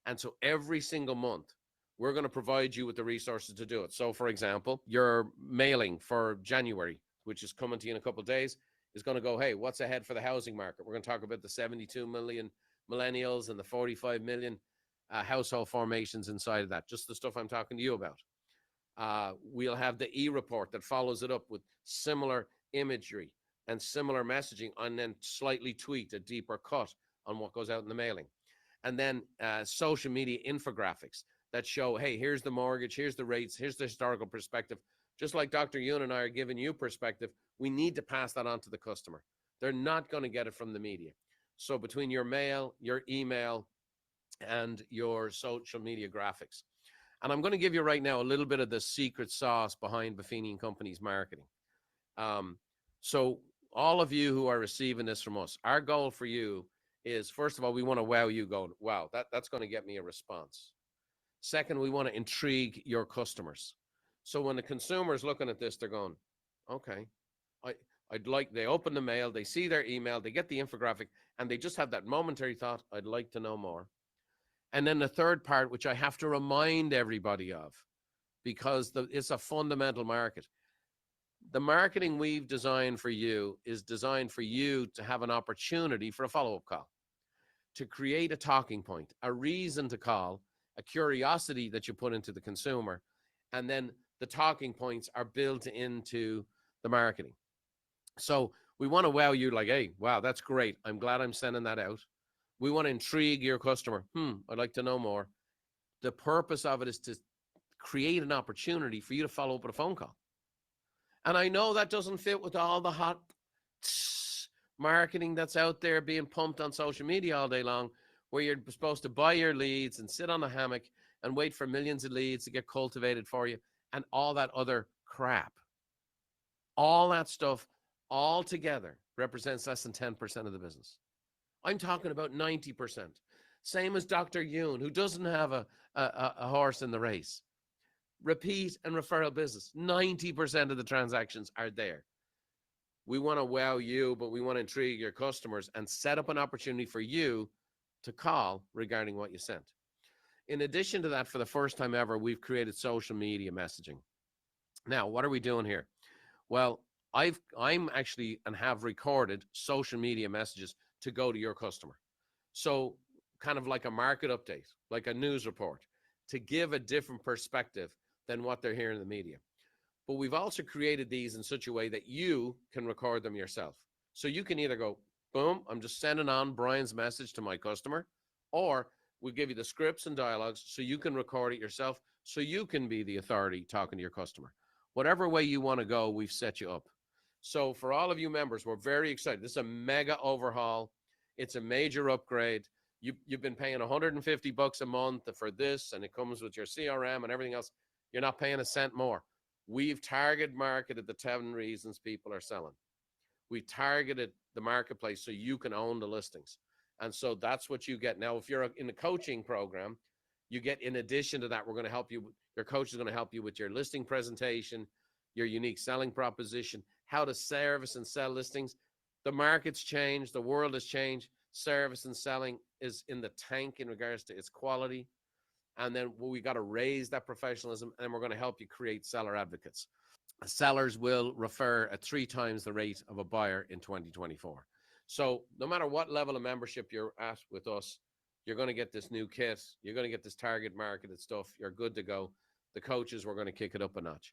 And so every single month, we're going to provide you with the resources to do it. So for example, your mailing for January, which is coming to you in a couple of days, is going to go, hey, what's ahead for the housing market? We're going to talk about the 72 million millennials and the 45 million household formations inside of that, just the stuff I'm talking to you about. We'll have the e-report that follows it up with similar imagery and similar messaging, and then slightly tweaked, a deeper cut on what goes out in the mailing. And then social media infographics that show, hey, here's the mortgage, here's the rates, here's the historical perspective. Just like Dr. Yoon and I are giving you perspective, we need to pass that on to the customer. They're not going to get it from the media. So between your mail, your email, and your social media graphics. And I'm going to give you right now a little bit of the secret sauce behind Buffini & Company's marketing. So all of you who are receiving this from us, our goal for you is, first of all, we want to wow you going, wow, that's going to get me a response. Second, we want to intrigue your customers. So when the consumer is looking at this, they're going, okay, they open the mail, they see their email, they get the infographic, and they just have that momentary thought, I'd like to know more. And then the third part, which I have to remind everybody of, because it's a fundamental market. The marketing we've designed for you is designed for you to have an opportunity for a follow-up call, to create a talking point, a reason to call, a curiosity that you put into the consumer, and then the talking points are built into the marketing. So we want to wow you like, hey, wow, that's great. I'm glad I'm sending that out. We want to intrigue your customer. I'd like to know more. The purpose of it is to create an opportunity for you to follow up with a phone call. And I know that doesn't fit with all the hot marketing that's out there being pumped on social media all day long, where you're supposed to buy your leads and sit on a hammock and wait for millions of leads to get cultivated for you and all that other crap. All that stuff all together represents less than 10% of the business. I'm talking about 90%. Same as Dr. Yoon, who doesn't have a horse in the race. Repeat and referral business. 90% of the transactions are there. We want to wow you, but we want to intrigue your customers and set up an opportunity for you to call regarding what you sent. In addition to that, for the first time ever, we've created social media messaging. Now, what are we doing here? Well, I'm actually and have recorded social media messages to go to your customer. So kind of like a market update, like a news report, to give a different perspective than what they're hearing in the media. But we've also created these in such a way that you can record them yourself. So you can either go, boom, I'm just sending on Brian's message to my customer, or we'll give you the scripts and dialogues so you can record it yourself, so you can be the authority talking to your customer. Whatever way you want to go, we've set you up. So for all of you members, we're very excited. This is a mega overhaul. It's a major upgrade. You've been paying $150 a month for this, and it comes with your CRM and everything else. You're not paying a cent more. We've target marketed the 10 reasons people are selling. We targeted the marketplace so you can own the listings. And so that's what you get. Now, if you're in the coaching program, you get, in addition to that, we're going to help you. Your coach is going to help you with your listing presentation, your unique selling proposition, how to service and sell listings. The market's changed. The world has changed. Service and selling is in the tank in regards to its quality. And then we got to raise that professionalism, and we're going to help you create seller advocates. Sellers will refer at 3 times the rate of a buyer in 2024. So no matter what level of membership you're at with us, you're going to get this new kit. You're going to get this target marketed stuff. You're good to go. The coaches, we're going to kick it up a notch.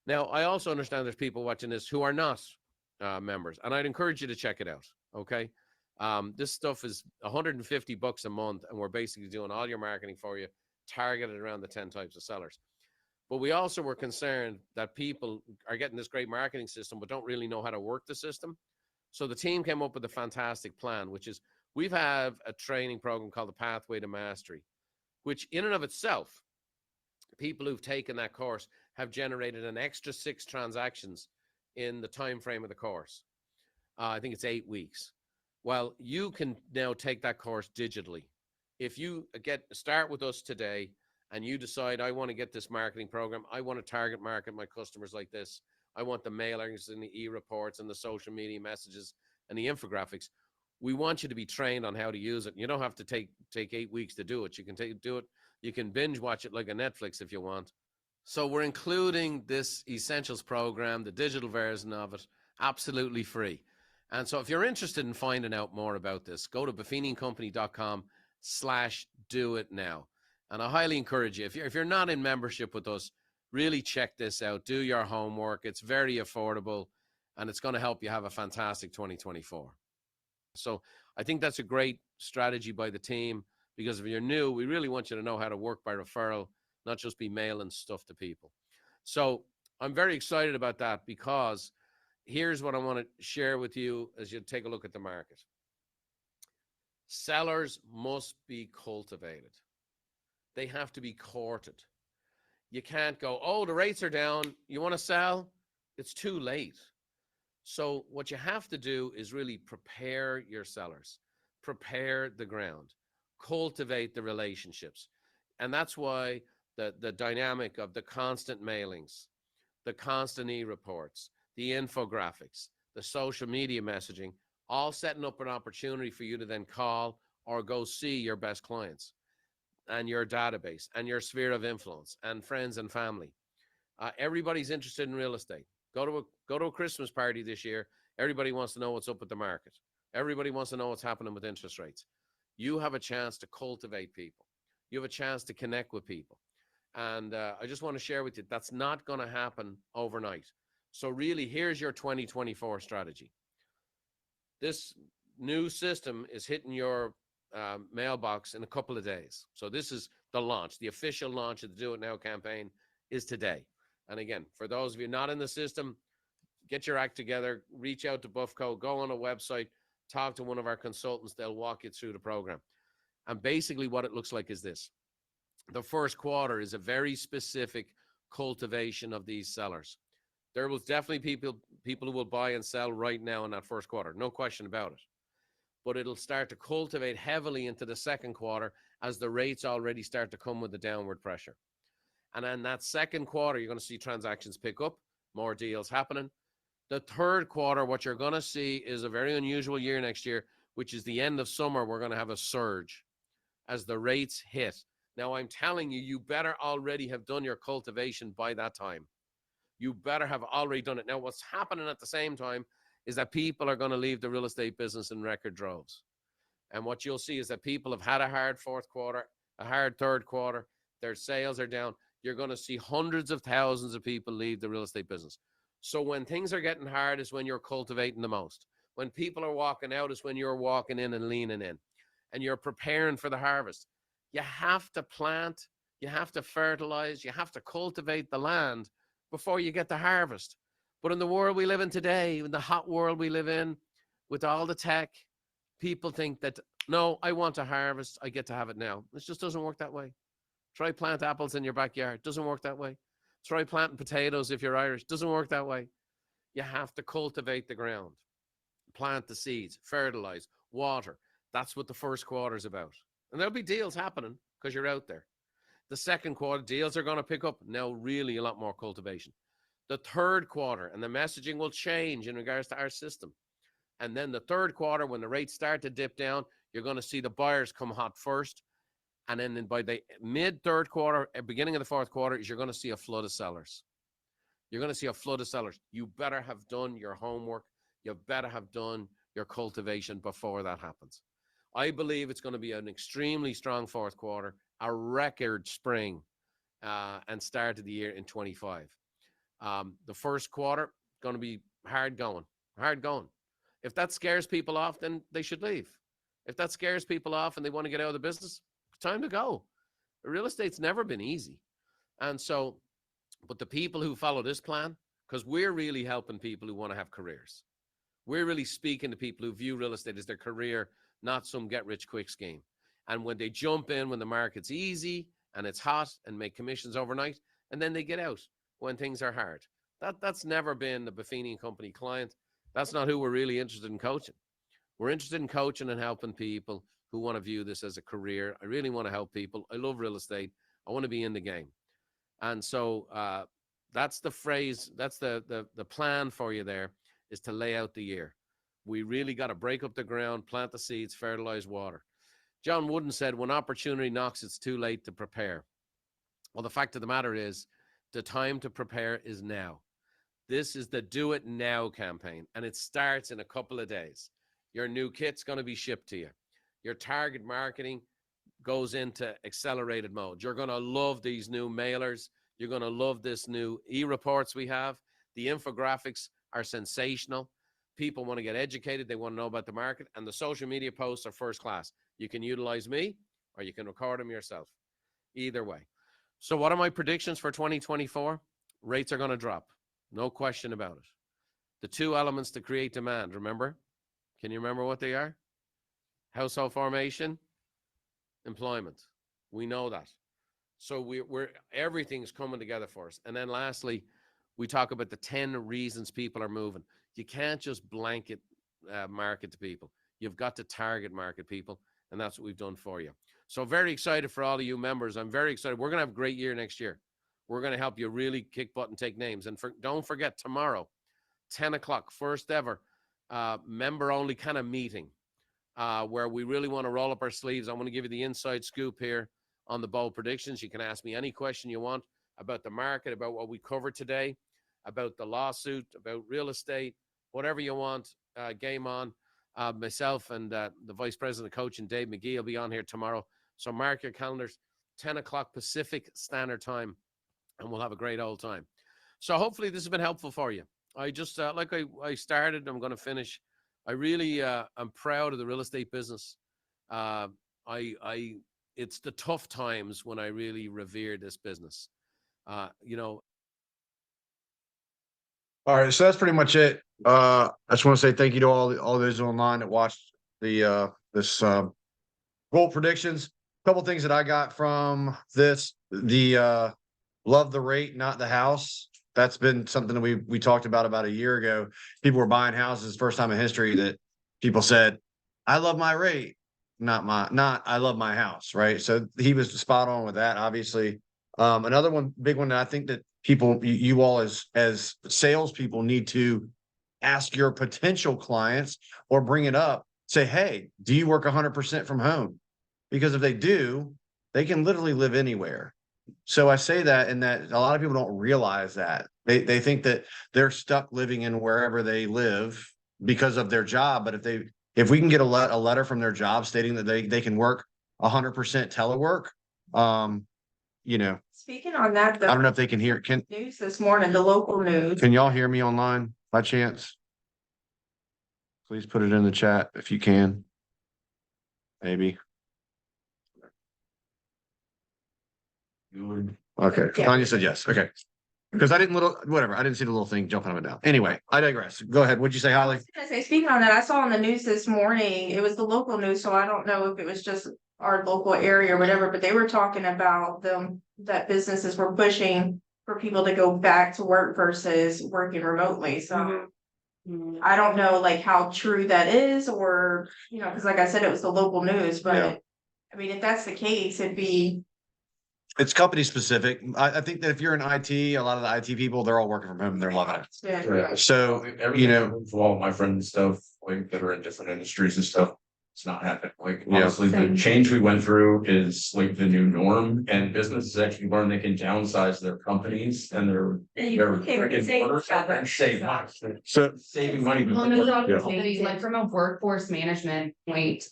Now, I also understand there's people watching this who are not members, and I'd encourage you to check it out, okay? This stuff is $150 a month, and we're basically doing all your marketing for you, targeted around the 10 types of sellers. But we also were concerned that people are getting this great marketing system but don't really know how to work the system. So the team came up with a fantastic plan, which is we've had a training program called the Pathway to Mastery, which in and of itself, people who've taken that course have generated an extra 6 transactions in the time frame of the course. I think it's 8 weeks. Well, you can now take that course digitally. If you start with us today and you decide, I want to get this marketing program, I want to target market my customers like this, I want the mailers and the e-reports and the social media messages and the infographics, we want you to be trained on how to use it. You don't have to take 8 weeks to do it. You can do it. You can binge watch it like a Netflix if you want. So we're including this Essentials program, the digital version of it, absolutely free. And so if you're interested in finding out more about this, go to buffiniandcompany.com/do-it-now. And I highly encourage you, if you're not in membership with us, really check this out. Do your homework. It's very affordable, and it's going to help you have a fantastic 2024. So I think that's a great strategy by the team, because if you're new, we really want you to know how to work by referral, not just be mailing stuff to people. So I'm very excited about that, because here's what I want to share with you as you take a look at the market. Sellers must be cultivated. They have to be courted. You can't go, oh, the rates are down, you want to sell? It's too late. So what you have to do is really prepare your sellers, prepare the ground, cultivate the relationships. And that's why the dynamic of the constant mailings, the constant e-reports, the infographics, the social media messaging, all setting up an opportunity for you to then call or go see your best clients and your database and your sphere of influence and friends and family. Everybody's interested in real estate. Go to a Christmas party this year. Everybody wants to know what's up with the market. Everybody wants to know what's happening with interest rates. You have a chance to cultivate people. You have a chance to connect with people. And I just want to share with you, that's not going to happen overnight. So really, here's your 2024 strategy. This new system is hitting your mailbox in a couple of days. So this is the launch. The official launch of the Do It Now campaign is today. And again, for those of you not in the system, get your act together, reach out to Buffco, go on a website, talk to one of our consultants. They'll walk you through the program. And basically what it looks like is this. The first quarter is a very specific cultivation of these sellers. There will definitely people who will buy and sell right now in that first quarter, no question about it. But it'll start to cultivate heavily into the second quarter as the rates already start to come with the downward pressure. And in that second quarter, you're going to see transactions pick up, more deals happening. The third quarter, what you're going to see is a very unusual year next year, which is the end of summer. We're going to have a surge as the rates hit. Now, I'm telling you, you better already have done your cultivation by that time, You better have already done it. Now, what's happening at the same time is that people are going to leave the real estate business in record droves. And what you'll see is that people have had a hard fourth quarter, a hard third quarter. Their sales are down. You're going to see hundreds of thousands of people leave the real estate business. So when things are getting hard is when you're cultivating the most. When people are walking out is when you're walking in and leaning in. And you're preparing for the harvest. You have to plant, you have to fertilize, you have to cultivate the land before you get the harvest. But in the world we live in today, in the hot world we live in, with all the tech, people think that, no, I want to harvest, I get to have it now. It just doesn't work that way. Try plant apples in your backyard. Doesn't work that way. Try planting potatoes if you're Irish. Doesn't work that way. You have to cultivate the ground, plant the seeds, fertilize, water. That's what the first quarter is about. And there'll be deals happening because you're out there. The second quarter, deals are going to pick up. Now, really a lot more cultivation. The third quarter, and the messaging will change in regards to our system. And then the third quarter, when the rates start to dip down, you're going to see the buyers come hot first. And then by the mid-third quarter, beginning of the fourth quarter, you're going to see a flood of sellers. You're going to see a flood of sellers. You better have done your homework. You better have done your cultivation before that happens. I believe it's going to be an extremely strong fourth quarter, a record spring, and start of the year in 25. The first quarter going to be hard going. If that scares people off, then they should leave. If that scares people off and they want to get out of the business, time to go. Real estate's never been easy. And so, but the people who follow this plan, because we're really helping people who want to have careers. We're really speaking to people who view real estate as their career, not some get-rich-quick scheme. And when they jump in when the market's easy and it's hot and make commissions overnight, and then they get out when things are hard. That's never been the Buffini and Company client. That's not who we're really interested in coaching. We're interested in coaching and helping people who want to view this as a career. I really want to help people. I love real estate. I want to be in the game. And so that's the phrase, that's the plan for you there, is to lay out the year. We really got to break up the ground, plant the seeds, fertilize, water. John Wooden said, when opportunity knocks, it's too late to prepare. Well, the fact of the matter is, the time to prepare is now. This is the Do It Now campaign, and it starts in a couple of days. Your new kit's going to be shipped to you. Your target marketing goes into accelerated mode. You're going to love these new mailers. You're going to love this new e-reports we have. The infographics are sensational. People want to get educated. They want to know about the market. And the social media posts are first class. You can utilize me or you can record them yourself. Either way. So what are my predictions for 2024? Rates are going to drop. No question about it. The two elements to create demand, remember? Can you remember what they are? Household formation, employment. We know that. So we're everything's coming together for us. And then lastly, we talk about the 10 reasons people are moving. You can't just blanket market to people. You've got to target market people, and that's what we've done for you. So very excited for all of you members. I'm very excited. We're going to have a great year next year. We're going to help you really kick butt and take names. And don't forget, tomorrow, 10 o'clock, first ever member-only kind of meeting where we really want to roll up our sleeves. I want to give you the inside scoop here on the bold predictions. You can ask me any question you want about the market, about what we covered today, about the lawsuit, about real estate, whatever you want, game on. Myself and the Vice President of Coaching, Dave McGee, will be on here tomorrow. So mark your calendars, 10 o'clock Pacific Standard Time, and we'll have a great old time. So hopefully this has been helpful for you. I just, like I started, I'm going to finish. I really am proud of the real estate business. It's the tough times when I really revere this business. You know. All right, so that's pretty much it. I just want to say thank you to all those online that watched the this goal predictions. A couple things that I got from this: the love the rate, not the house. That's been something that we talked about a year ago. People were buying houses, first time in history that people said, "I love my rate, not I love my house." Right. So he was spot on with that. Obviously, another big one that I think that people, you all as salespeople need to ask your potential clients or bring it up. Say, hey, do you work 100% from home? Because if they do, they can literally live anywhere. So I say that in that a lot of people don't realize that they think that they're stuck living in wherever they live because of their job. But if we can get a letter from their job stating that they can work 100% telework, you know, Speaking on that, I don't the know if they can hear. news this morning, the local news. Can y'all hear me online by chance? Please put it in the chat if you can. Maybe. Okay, Yeah. Tanya said yes. Okay. Because I didn't I didn't see the little thing jumping up and down. Anyway, I digress. Go ahead. What'd you say, Holly? I was gonna say, speaking on that, I saw on the news this morning, it was the local news, so I don't know if it was just our local area or whatever, but they were talking about that businesses were pushing for people to go back to work versus working remotely, so. I don't know like how true that is, or, cause like I said, it was the local news, Yeah. but. I mean, if that's the case, it'd be, It's company specific. I think that if you're in IT, a lot of the IT people, they're all working from home. They're loving it. yeah. So, for all my friends and stuff, like that are in different industries and stuff, it's not happening. Like Yeah. honestly, the change we went through is like the new norm, and businesses actually learn they can downsize their companies and their and save money. So Saving money. Well, there's opportunities, like from a workforce management point,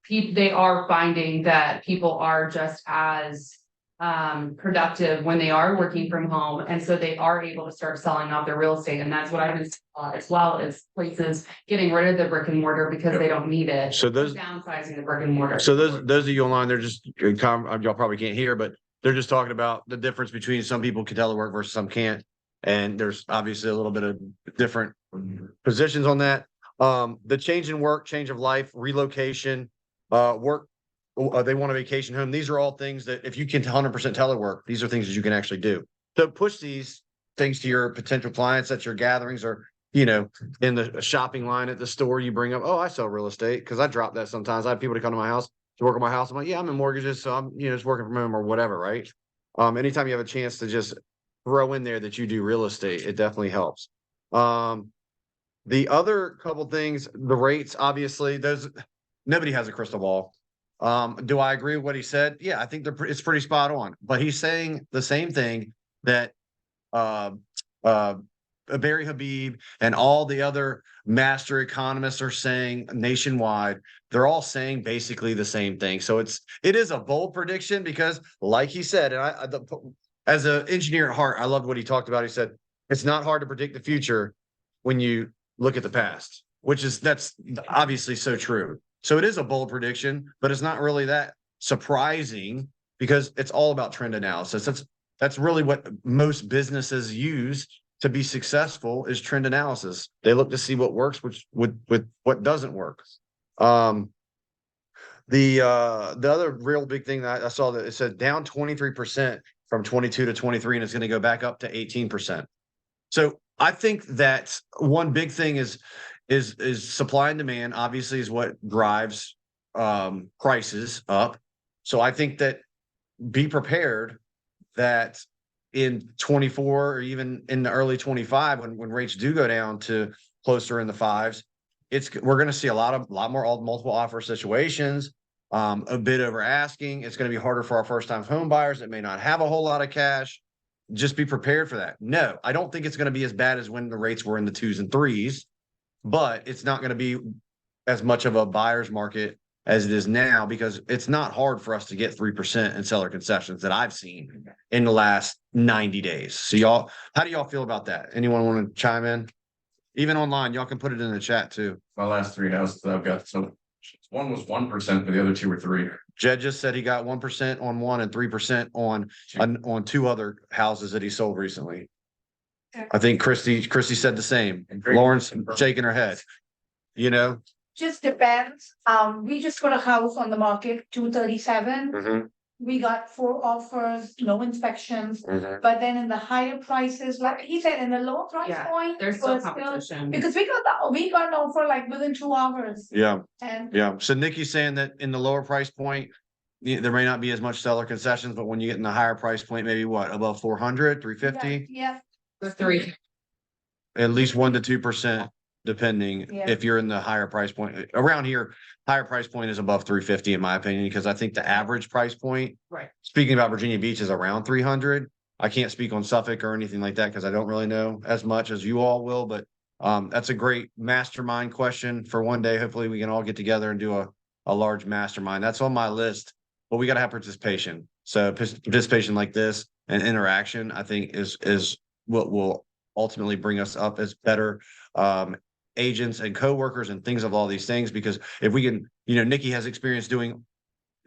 they are finding that people are just as productive when they are working from home, and so they are able to start selling off their real estate, and that's what I've been as well as places getting rid of the brick and mortar because they don't need it. So those downsizing the brick and mortar. So those of you online, they're just y'all probably can't hear, but they're just talking about the difference between some people can telework versus some can't. And there's obviously a little bit of different positions on that. The change in work, change of life, relocation, work, they want a vacation home. These are all things that if you can 100% telework, these are things that you can actually do. So push these things to your potential clients at your gatherings, or, in the shopping line at the store, you bring up, oh, I sell real estate, because I drop that sometimes. I have people to come to my house to work at my house. I'm like, yeah, I'm in mortgages, so I'm, just working from home or whatever, right? Anytime you have a chance to just throw in there that you do real estate, it definitely helps. The other couple things, the rates, obviously, nobody has a crystal ball. Do I agree with what he said? Yeah, I think it's pretty spot on. But he's saying the same thing that Barry Habib and all the other master economists are saying nationwide. They're all saying basically the same thing. So it is a bold prediction because, like he said, and as an engineer at heart, I loved what he talked about. He said it's not hard to predict the future when you look at the past, that's obviously so true. So it is a bold prediction, but it's not really that surprising because it's all about trend analysis. That's really what most businesses use to be successful is trend analysis. They look to see what works, with what doesn't work. The other real big thing that I saw that it said down 23% from 22 to 23, and it's going to go back up to 18%. So I think that one big thing is supply and demand, obviously, is what drives prices up. So I think that be prepared that in 24 or even in the early 25, when rates do go down to closer in the fives, we're going to see a lot more multiple offer situations, a bit over asking. It's going to be harder for our first time home buyers that may not have a whole lot of cash. Just be prepared for that. No, I don't think it's going to be as bad as when the rates were in the 2s and 3s, but it's not going to be as much of a buyer's market as it is now, because it's not hard for us to get 3% in seller concessions that I've seen in the last 90 days. So how do y'all feel about that? Anyone want to chime in? Even online, y'all can put it in the chat too. My last 3 houses that I've got, so one was 1%, but the other 2 were 3. Jed just said he got 1% on one and 3% on 2 other houses that he sold recently. I think Christy said the same. Lauren's shaking her head. Just depends. We just put a house on the market, 237. Mm-hmm. We got 4 offers, no inspections. Mm-hmm. But then in the higher prices, like he said, in the lower price point, There's still was competition. because we got an offer like within 2 hours. Yeah. And Yeah. So Nikki's saying that in the lower price point, there may not be as much seller concessions, but when you get in the higher price point, maybe above 400, 350, yeah, The 3. at least 1 to 2%. depending Yeah. if you're in the higher price point. Around here, higher price point is above 350 in my opinion, because I think the average price point, Right. speaking about Virginia Beach, is around 300. I can't speak on Suffolk or anything like that because I don't really know as much as you all will, but that's a great mastermind question for one day. Hopefully we can all get together and do a large mastermind. That's on my list, but we got to have participation. So participation like this and interaction, I think is what will ultimately bring us up as better agents and coworkers and things of all these things. Because if we can, Nikki has experience doing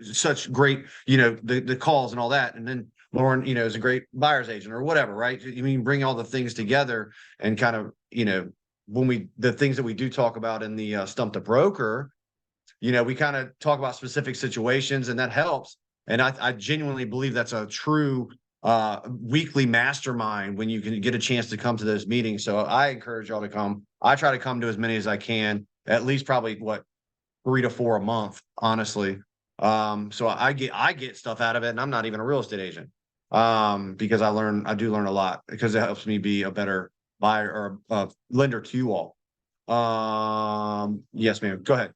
such great, the calls and all that. And then Lauren, is a great buyer's agent or whatever, right? You mean bring all the things together and kind of, the things that we do talk about in the Stump the Broker, we kind of talk about specific situations and that helps. And I genuinely believe that's a true weekly mastermind when you can get a chance to come to those meetings. So I encourage y'all to come. I try to come to as many as I can, at least probably 3 to 4 a month, honestly. So I get stuff out of it, and I'm not even a real estate agent. Because I do learn a lot because it helps me be a better buyer or lender to you all. Yes, ma'am. Go ahead.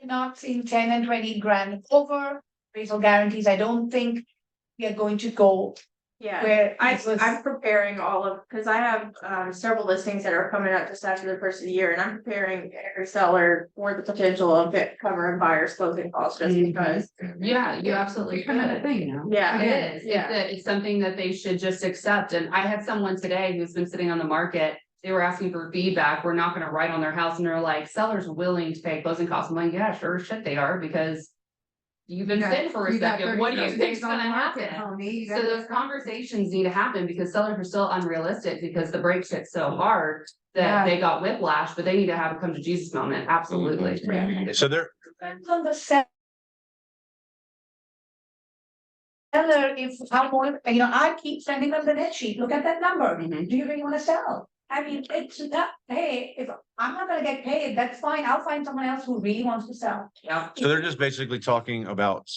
Not seeing 10 and 20 grand over appraisal guarantees. I don't think we are going to go Yeah, where I'm preparing because I have several listings that are coming up just after the first of the year, and I'm preparing every seller for the potential of it covering buyers' closing costs just because. Yeah, you absolutely Kind of should. a thing now. Yeah, It is. Yeah. It's something that they should just accept. And I had someone today who's been sitting on the market. They were asking for feedback. We're not gonna write on their house, and they're like, sellers willing to pay closing costs. I'm like, yeah, sure as shit they are, because you've been sitting for a second. What do you think's gonna happen? So those conversations need to happen because sellers are still unrealistic because the brakes hit so hard that they got whiplash, but they need to have a come to Jesus moment. Absolutely. So there, depends on the seller. If how more, I keep sending them the net sheet. Look at that number. Do you really want to sell? I mean, it's not, hey, if I'm not gonna get paid, that's fine. I'll find someone else who really wants to sell. Yeah. so they're just basically talking about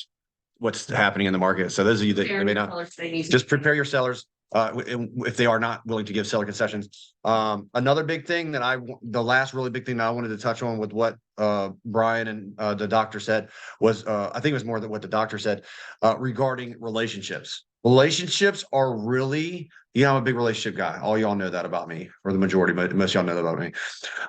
what's happening in the market. So those of you that may not, just prepare your sellers if they are not willing to give seller concessions. Another big thing the last really big thing that I wanted to touch on with what Brian and the doctor said was, I think it was more than what the doctor said regarding relationships. Relationships are really, I'm a big relationship guy. All y'all know that about me, or the majority, but most y'all know that about me.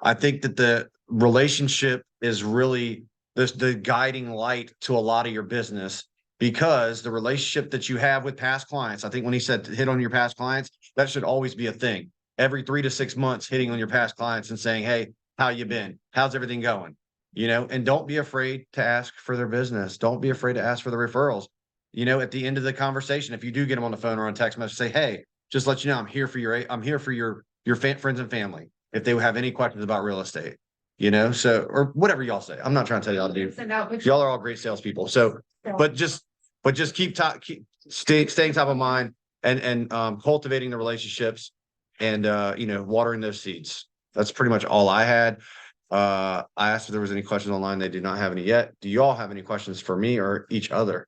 I think that the relationship is really the guiding light to a lot of your business, because the relationship that you have with past clients, I think when he said hit on your past clients, that should always be a thing. Every 3 to 6 months, hitting on your past clients and saying, hey, how you been? How's everything going? And don't be afraid to ask for their business. Don't be afraid to ask for the referrals. At the end of the conversation, if you do get them on the phone or on text message, say, hey, just let you know, I'm here for your friends and family if they have any questions about real estate, so, or whatever y'all say. I'm not trying to tell y'all to do. Y'all are all great salespeople. So, but just keep staying top of mind and cultivating the relationships and, watering those seeds. That's pretty much all I had. I asked if there was any questions online. They did not have any yet. Do you all have any questions for me or each other?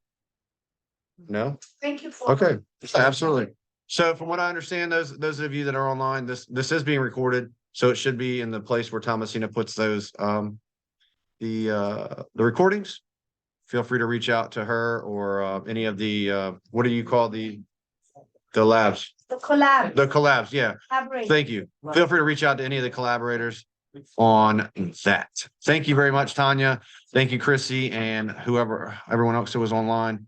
No? Thank you for. Okay, absolutely. So from what I understand, those of you that are online, this is being recorded, so it should be in the place where Thomasina puts those the recordings. Feel free to reach out to her or any of the what do you call the labs? The collab. The collabs, yeah. Collaborate. Thank you. Feel free to reach out to any of the collaborators on that. Thank you very much, Tanya. Thank you, Chrissy, and everyone else who was online.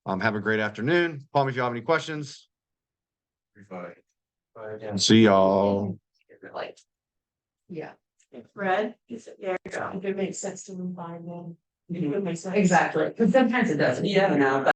Have a great afternoon. Call me if you have any questions. See y'all. Yeah. Fred, yeah. If it makes sense to move by then. Exactly, because sometimes it doesn't, but